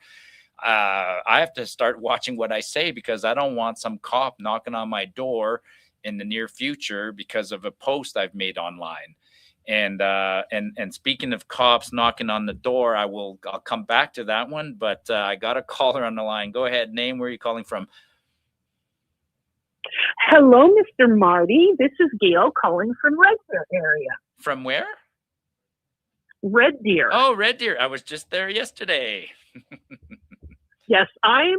I have to start watching what I say, because I don't want some cop knocking on my door in the near future because of a post I've made online. And speaking of cops knocking on the door, I'll come back to that one. But I got a caller on the line. Go ahead. Name, where are you calling from? Hello, Mr. Marty. This is Gail calling from Red Deer area. From where? Red Deer. Oh, Red Deer. I was just there yesterday. Yes, I'm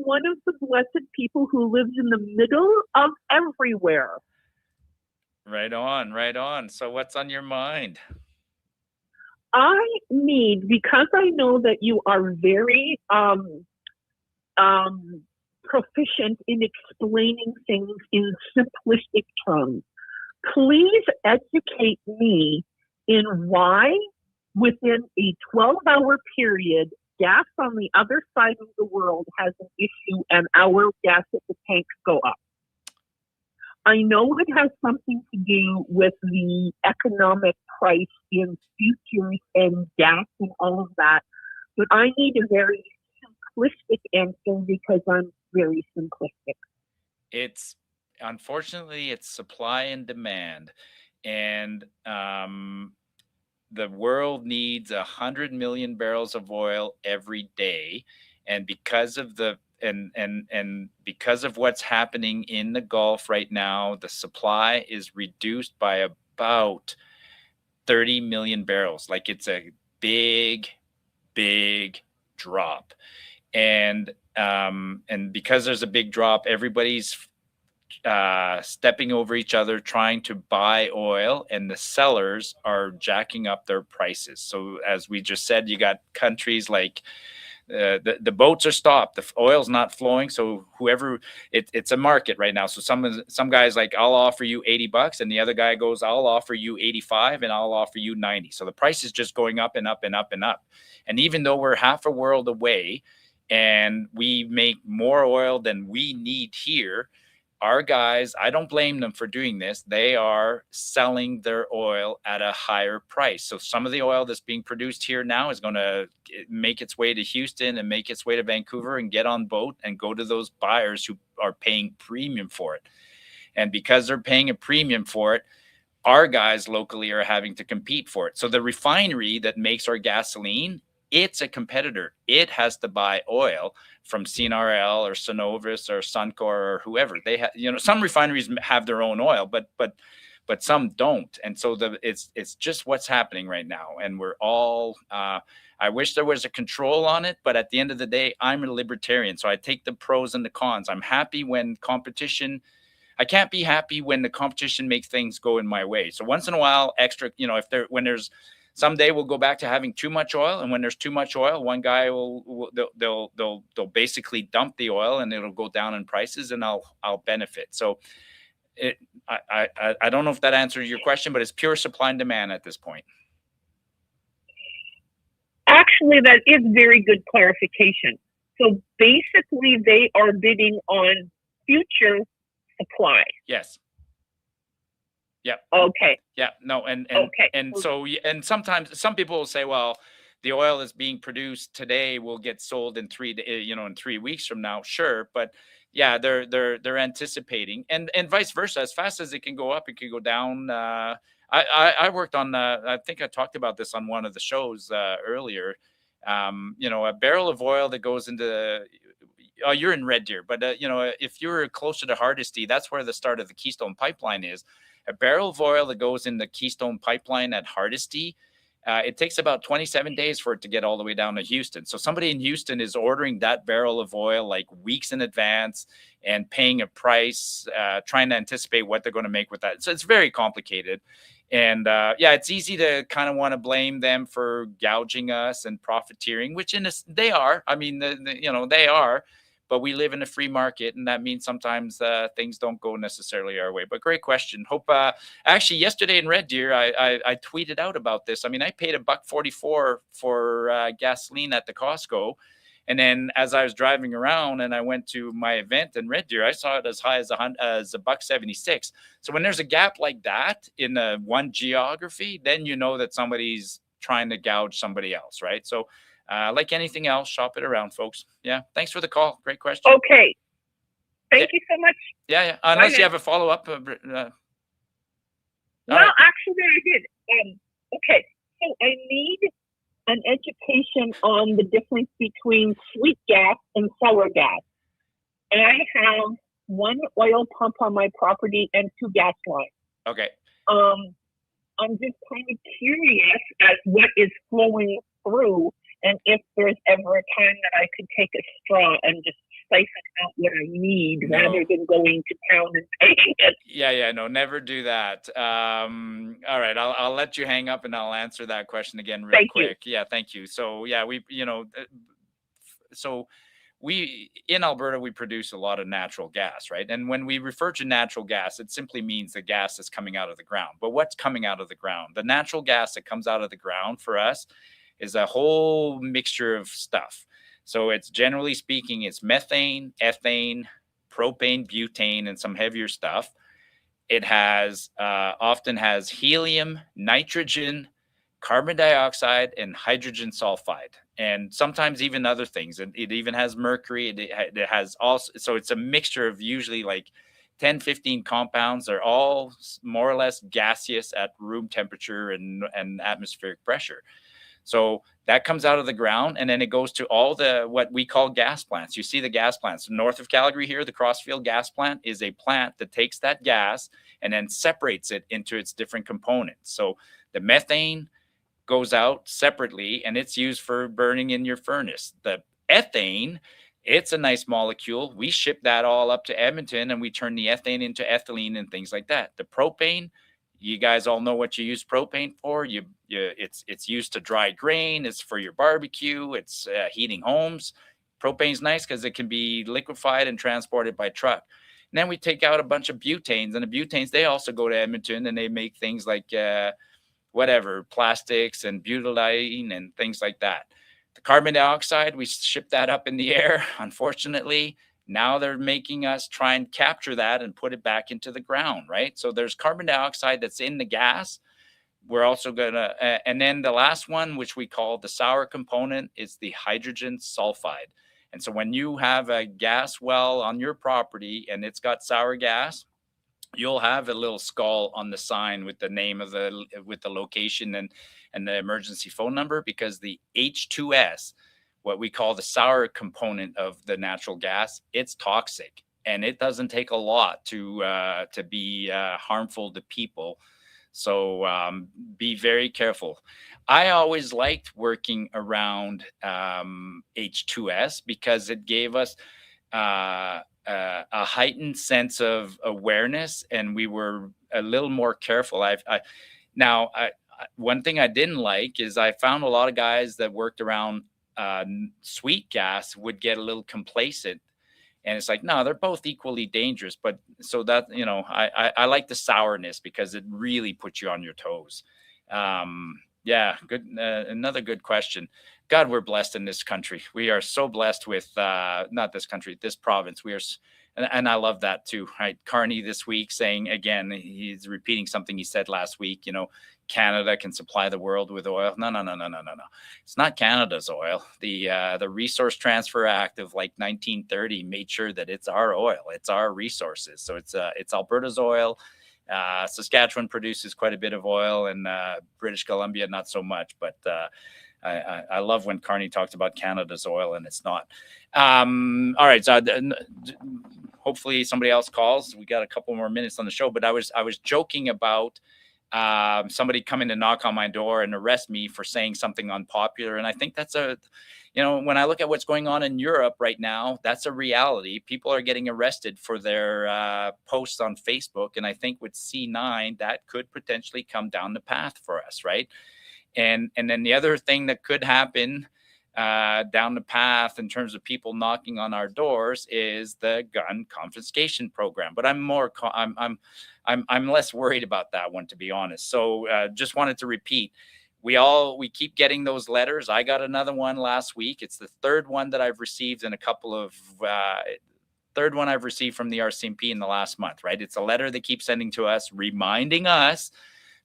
one of the blessed people who lives in the middle of everywhere. Right on, right on. So what's on your mind? I need, because I know that you are very proficient in explaining things in simplistic terms, please educate me in why within a 12-hour period, gas on the other side of the world has an issue and our gas at the tanks go up. I know it has something to do with the economic price in futures and gas and all of that, but I need a very simplistic answer because I'm very simplistic. It's unfortunately it's supply and demand, and the world needs 100 million barrels of oil every day, and because of the and because of what's happening in the Gulf right now, the supply is reduced by about 30 million barrels. Like, it's a big drop, and because there's a big drop, everybody's stepping over each other trying to buy oil, and the sellers are jacking up their prices. So as we just said, you got countries like the boats are stopped, the oil's not flowing, so whoever it's a market right now. So some guys like, I'll offer you $80, and the other guy goes, I'll offer you 85, and I'll offer you 90. So the price is just going up and up and up and up. And even though we're half a world away and we make more oil than we need here, our guys, I don't blame them for doing this. They are selling their oil at a higher price. So some of the oil that's being produced here now is going to make its way to Houston and make its way to Vancouver and get on boat and go to those buyers who are paying premium for it. And because they're paying a premium for it, our guys locally are having to compete for it. So the refinery that makes our gasoline, it's a competitor. It has to buy oil from CNRL or Cenovus or Suncor or whoever. They have, some refineries have their own oil, but some don't. And so it's just what's happening right now. And we're all, I wish there was a control on it, but at the end of the day, I'm a libertarian. So I take the pros and the cons. I'm happy when competition, I can't be happy when the competition makes things go in my way. So once in a while, extra, when there's, someday we'll go back to having too much oil, and when there's too much oil, one guy they'll basically dump the oil, and it'll go down in prices, and I'll benefit. So I don't know if that answers your question, but it's pure supply and demand at this point. Actually, that is very good clarification. So basically, they are bidding on future supply. Yes. Yeah. Okay. Yeah. No. And okay. So sometimes some people will say, well, the oil that's being produced today will get sold in 3 weeks from now. Sure, but yeah, they're anticipating, and vice versa. As fast as it can go up, it can go down. I worked on. I think I talked about this on one of the shows earlier. A barrel of oil that goes into. Oh, you're in Red Deer, but if you're closer to Hardisty, that's where the start of the Keystone Pipeline is. A barrel of oil that goes in the Keystone Pipeline at Hardisty, it takes about 27 days for it to get all the way down to Houston. So somebody in Houston is ordering that barrel of oil like weeks in advance and paying a price, trying to anticipate what they're going to make with that. So it's very complicated. And it's easy to kind of want to blame them for gouging us and profiteering, which they are. I mean, they are. But we live in a free market, and that means sometimes things don't go necessarily our way. But great question. Hope actually yesterday in Red Deer, I tweeted out about this. I mean, I paid $1.44 for gasoline at the Costco, and then as I was driving around and I went to my event in Red Deer, I saw it as high as $1.76. So when there's a gap like that in one geography, then you know that somebody's trying to gouge somebody else, right? So. Like anything else, shop it around, folks. Yeah. Thanks for the call. Great question. Okay. Thank you so much. Yeah. Unless you have a follow-up. No, actually, I did. Okay. So I need an education on the difference between sweet gas and sour gas. I have one oil pump on my property and 2 gas lines. Okay. I'm just kind of curious as what is flowing through, and if there's ever a time that I could take a straw and just siphon out what I need rather than going to town and paying it. Yeah, no, never do that. All right, I'll let you hang up and I'll answer that question again real quick. Yeah, thank you. So yeah, so we in Alberta, we produce a lot of natural gas, right? And when we refer to natural gas, it simply means the gas that's coming out of the ground. But what's coming out of the ground? The natural gas that comes out of the ground for us is a whole mixture of stuff. So it's generally speaking, it's methane, ethane, propane, butane, and some heavier stuff. It has often has helium, nitrogen, carbon dioxide, and hydrogen sulfide, and sometimes even other things. And it even has mercury. It has also, so it's a mixture of usually like 10, 15 compounds. They're all more or less gaseous at room temperature and atmospheric pressure. So that comes out of the ground, and then it goes to all the what we call gas plants. You see the gas plants north of Calgary here. The Crossfield gas plant is a plant that takes that gas and then separates it into its different components. So the methane goes out separately, and it's used for burning in your furnace. The ethane, it's a nice molecule. We ship that all up to Edmonton, and we turn the ethane into ethylene and things like that. The propane, you guys all know what you use propane for. It's used to dry grain. It's for your barbecue. It's heating homes. Propane's nice because it can be liquefied and transported by truck. And then we take out a bunch of butanes, and the butanes, they also go to Edmonton, and they make things like whatever, plastics and butadiene and things like that. The carbon dioxide, we ship that up in the air. Unfortunately, now they're making us try and capture that and put it back into the ground, right? So there's carbon dioxide that's in the gas. We're also going to, and then the last one, which we call the sour component, is the hydrogen sulfide. And so when you have a gas well on your property and it's got sour gas, you'll have a little skull on the sign with the name of with the location and the emergency phone number, because the H2S, what we call the sour component of the natural gas, it's toxic, and it doesn't take a lot to be harmful to people. So be very careful. I always liked working around H2S because it gave us a heightened sense of awareness, and we were a little more careful. One thing I didn't like is I found a lot of guys that worked around sweet gas would get a little complacent, and it's like, no, they're both equally dangerous. But so that, I like the sourness because it really puts you on your toes. Yeah, good. Another good question. God, we're blessed in this country. We are so blessed with not this country, this province. And I love that too, right? Carney this week saying again, he's repeating something he said last week. Canada can supply the world with oil. No. It's not Canada's oil. The Resource Transfer Act of like 1930 made sure that it's our oil. It's our resources. So it's Alberta's oil. Saskatchewan produces quite a bit of oil, and British Columbia not so much. But I love when Carney talks about Canada's oil, and it's not. All right, so hopefully somebody else calls. We got a couple more minutes on the show, but I was joking about somebody coming to knock on my door and arrest me for saying something unpopular. And I think that's when I look at what's going on in Europe right now, that's a reality. People are getting arrested for their posts on Facebook. And I think with C9, that could potentially come down the path for us, right? And then the other thing that could happen down the path in terms of people knocking on our doors is the gun confiscation program. But I'm less worried about that one, to be honest. So just wanted to repeat, we keep getting those letters. I got another one last week. It's the third one that I've received in third one I've received from the RCMP in the last month, right? It's a letter they keep sending to us, reminding us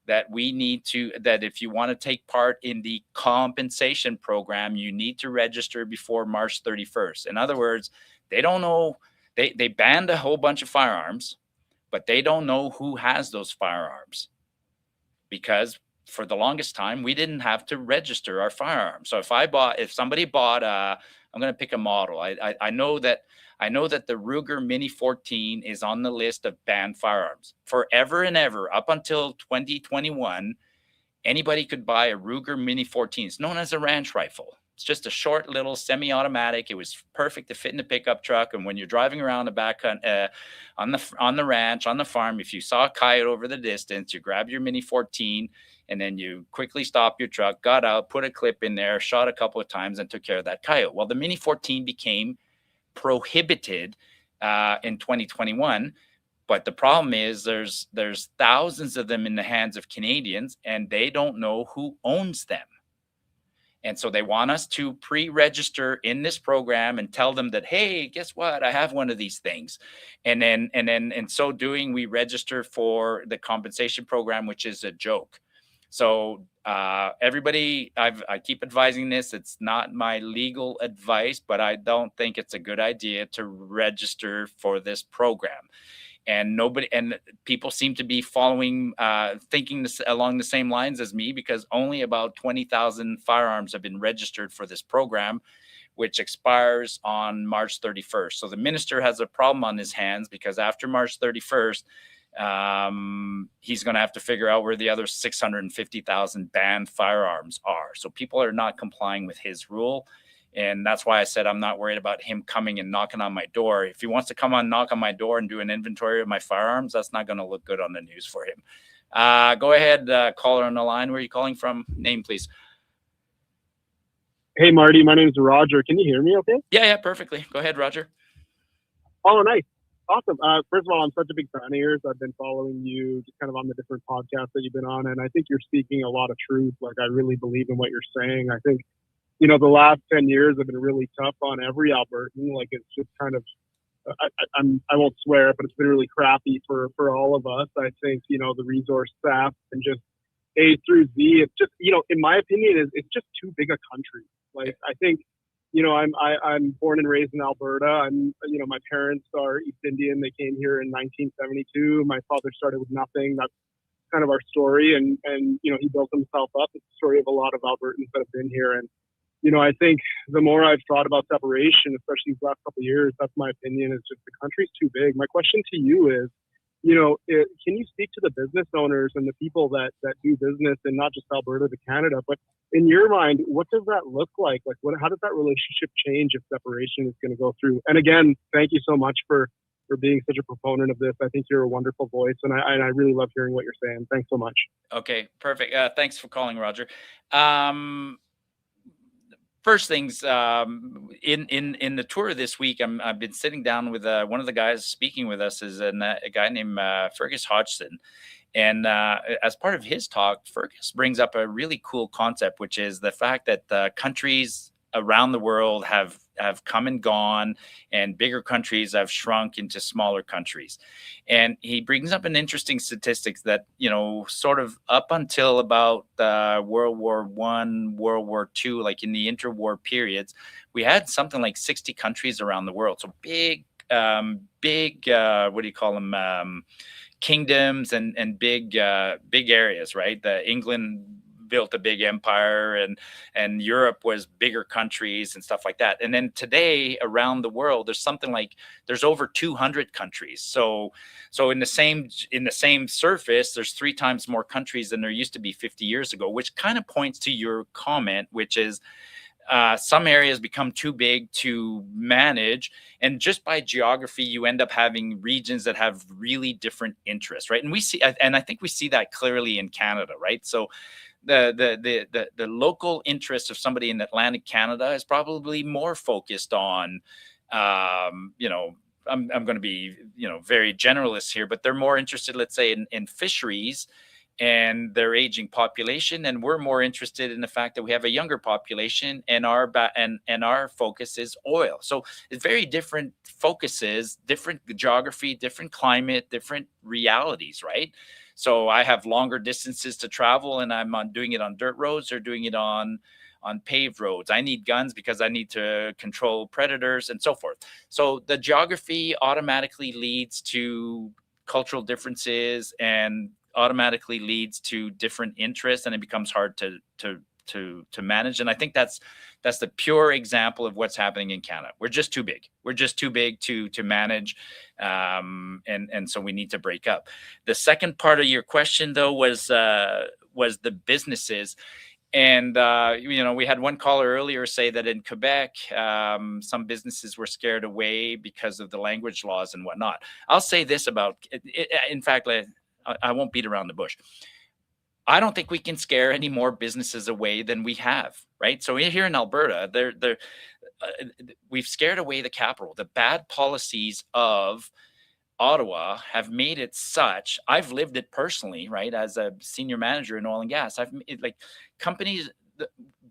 that that if you want to take part in the compensation program, you need to register before March 31st. In other words, they don't know, they banned a whole bunch of firearms, but they don't know who has those firearms, because for the longest time, we didn't have to register our firearms. So if somebody bought I'm going to pick a model. I know that the Ruger Mini 14 is on the list of banned firearms. Forever and ever, up until 2021, anybody could buy a Ruger Mini 14. It's known as a ranch rifle. It's just a short little semi-automatic. It was perfect to fit in a pickup truck. And when you're driving around the back on the ranch, on the farm, if you saw a coyote over the distance, you grab your Mini 14, and then you quickly stop your truck, got out, put a clip in there, shot a couple of times, and took care of that coyote. Well, the Mini 14 became prohibited in 2021. But the problem is there's thousands of them in the hands of Canadians, and they don't know who owns them. And so they want us to pre-register in this program and tell them that, hey, guess what? I have one of these things. And then in so doing, we register for the compensation program, which is a joke. So everybody, I keep advising this. It's not my legal advice, but I don't think it's a good idea to register for this program. And people seem to be following, thinking this along the same lines as me, because only about 20,000 firearms have been registered for this program, which expires on March 31st. So the minister has a problem on his hands, because after March 31st, he's going to have to figure out where the other 650,000 banned firearms are. So people are not complying with his rule. And that's why I said I'm not worried about him coming and knocking on my door. If he wants to come on, knock on my door and do an inventory of my firearms, that's not going to look good on the news for him. Go ahead, caller on the line. Where are you calling from? Name, please. Hey, Marty. My name is Roger. Can you hear me okay? Yeah, perfectly. Go ahead, Roger. Oh, nice. Awesome. First of all, I'm such a big fan of yours. I've been following you just kind of on the different podcasts that you've been on, and I think you're speaking a lot of truth. Like, I really believe in what you're saying. I think, you know, the last 10 years have been really tough on every Albertan. Like, it's just kind of, I won't swear, but it's been really crappy for all of us. I think, you know, the resource staff and just A through Z, it's just, you know, in my opinion, it's just too big a country. Like, I think, you know, I'm born and raised in Alberta. You know, my parents are East Indian. They came here in 1972. My father started with nothing. That's kind of our story. And, you know, he built himself up. It's the story of a lot of Albertans that have been here. And, you know, I think the more I've thought about separation, especially these last couple of years, that's my opinion, is just the country's too big. My question to you is, you know, can you speak to the business owners and the people that do business in not just Alberta to Canada, but in your mind, what does that look like? Like, how does that relationship change if separation is going to go through? And again, thank you so much for being such a proponent of this. I think you're a wonderful voice, and I really love hearing what you're saying. Thanks so much. Okay, perfect. Thanks for calling, Roger. First things, in the tour this week, I've been sitting down with one of the guys speaking with us is a guy named Fergus Hodgson. And as part of his talk, Fergus brings up a really cool concept, which is the fact that countries around the world have come and gone, and bigger countries have shrunk into smaller countries. And he brings up an interesting statistics that, you know, sort of up until about World War I, World War II, like in the interwar periods, we had something like 60 countries around the world. So big, what do you call them? Kingdoms and big areas, right? England built a big empire, and Europe was bigger countries and stuff like that. And then today around the world, there's over 200 countries. So in the same surface, there's 3 times more countries than there used to be 50 years ago, which kind of points to your comment, which is some areas become too big to manage, and just by geography, you end up having regions that have really different interests, right? And I think we see that clearly in Canada, right? So the local interest of somebody in Atlantic Canada is probably more focused on, you know, I'm going to be, you know, very generalist here, but they're more interested, let's say, in fisheries and their aging population, and we're more interested in the fact that we have a younger population, and our focus is oil. So it's very different focuses, different geography, different climate, different realities, right? So I have longer distances to travel, and I'm doing it on dirt roads or doing it on paved roads. I need guns because I need to control predators and so forth. So the geography automatically leads to cultural differences and automatically leads to different interests, and it becomes hard to manage. And I think that's the pure example of what's happening in Canada. We're just too big. We're just too big to manage, and so we need to break up. The second part of your question, though, was the businesses. And you know, we had one caller earlier say that in Quebec, some businesses were scared away because of the language laws and whatnot. I'll say this about it, in fact, I won't beat around the bush. I don't think we can scare any more businesses away than we have, right? So here in Alberta, we've scared away the capital. The bad policies of Ottawa have made it such. I've lived it personally, right? As a senior manager in oil and gas, like companies,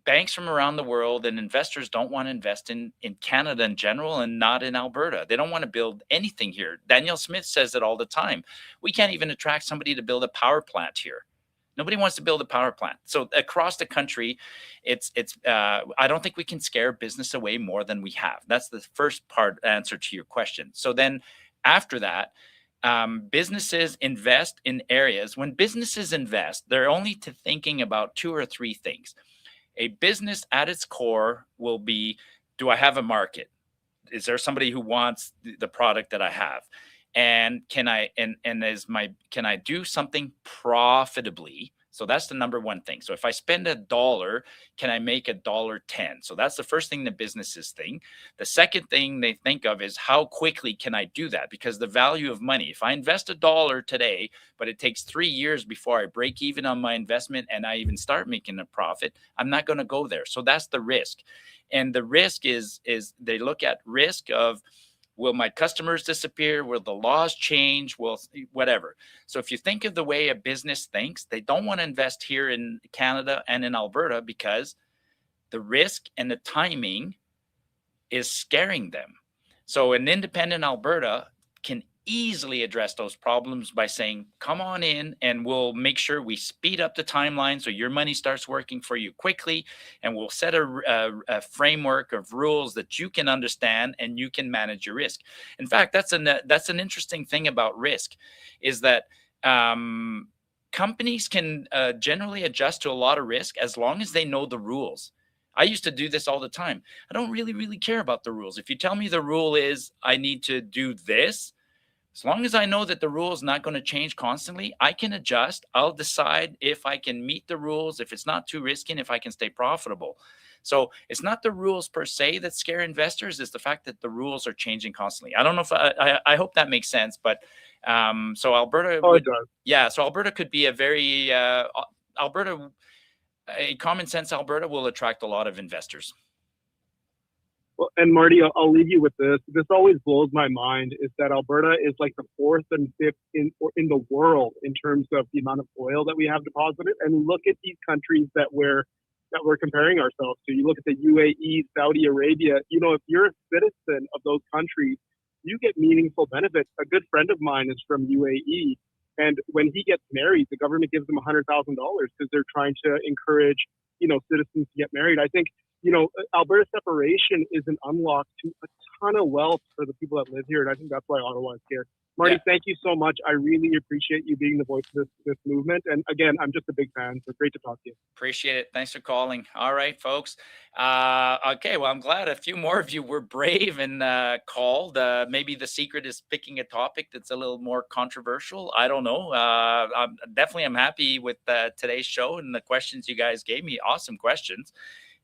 banks from around the world and investors don't want to invest in Canada in general and not in Alberta. They don't want to build anything here. Danielle Smith says it all the time. We can't even attract somebody to build a power plant here. Nobody wants to build a power plant. So across the country, I don't think we can scare business away more than we have. That's the first part answer to your question. So then after that, businesses invest in areas. When businesses invest, they're only thinking about 2 or 3 things. A business at its core will be, do I have a market? Is there somebody who wants the product that I have? And can I do something profitably? So that's the number one thing. So if I spend $1, can I make $1.10? So that's the first thing the businesses think. The second thing they think of is how quickly can I do that? Because the value of money, if I invest $1 today, but it takes 3 years before I break even on my investment and I even start making a profit, I'm not going to go there. So that's the risk. And the risk is they look at risk of, will my customers disappear? Will the laws change? Will whatever. So if you think of the way a business thinks, they don't want to invest here in Canada and in Alberta because the risk and the timing is scaring them. So an independent Alberta can easily address those problems by saying, come on in and we'll make sure we speed up the timeline so your money starts working for you quickly, and we'll set a framework of rules that you can understand and you can manage your risk. In fact, that's an interesting thing about risk, is that companies can generally adjust to a lot of risk as long as they know the rules. I used to do this all the time. I don't really care about the rules. If you tell me the rule is I need to do this, as long as I know that the rule is not going to change constantly, I can adjust. I'll decide if I can meet the rules, if it's not too risky, and if I can stay profitable. So it's not the rules per se that scare investors. It's the fact that the rules are changing constantly. I don't know if I hope that makes sense, but so Alberta. Oh, it does. Yeah, so Alberta could be a common sense Alberta will attract a lot of investors. Well, and Marty, I'll leave you with this. This always blows my mind, is that Alberta is like the 4th and 5th in the world in terms of the amount of oil that we have deposited. And look at these countries that we're comparing ourselves to. You look at the UAE, Saudi Arabia. You know, if you're a citizen of those countries, you get meaningful benefits. A good friend of mine is from UAE, and when he gets married, the government gives him $100,000 because they're trying to encourage, citizens to get married. I think, Alberta separation is an unlock to a ton of wealth for the people that live here, and I think that's why Ottawa is here. Marty, Thank you so much. I really appreciate you being the voice of this movement. And again, I'm just a big fan, so great to talk to you. Appreciate it. Thanks for calling. All right, folks. Okay, well, I'm glad a few more of you were brave and called. Maybe the secret is picking a topic that's a little more controversial. I don't know. I'm happy with today's show and the questions you guys gave me. Awesome questions.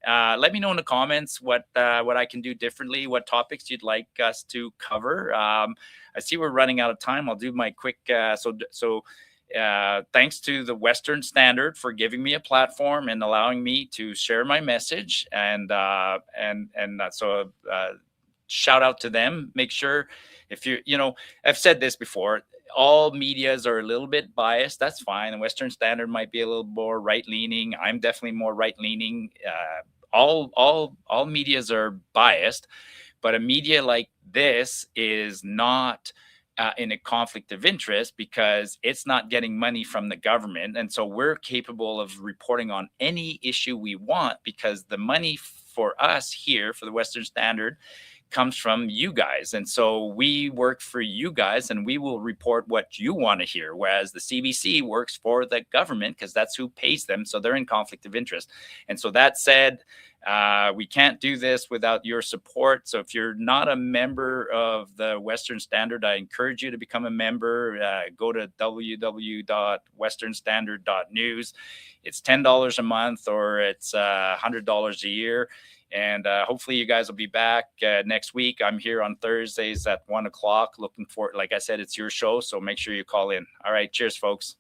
Let me know in the comments what I can do differently, what topics you'd like us to cover. I see we're running out of time. I'll do my quick. Thanks to the Western Standard for giving me a platform and allowing me to share my message. And shout out to them. Make sure if I've said this before. All medias are a little bit biased. That's fine. The Western Standard might be a little more right-leaning. I'm definitely more right-leaning. All medias are biased, but a media like this is not in a conflict of interest because it's not getting money from the government. And so we're capable of reporting on any issue we want because the money for us here, for the Western Standard, comes from you guys. And so we work for you guys and we will report what you want to hear. Whereas the CBC works for the government because that's who pays them. So they're in conflict of interest. And so that said, we can't do this without your support. So if you're not a member of the Western Standard, I encourage you to become a member. Go to www.westernstandard.news. It's $10 a month or it's $100 a year. And hopefully you guys will be back next week. I'm here on Thursdays at 1:00. Looking for, like I said, it's your show. So make sure you call in. All right. Cheers, folks.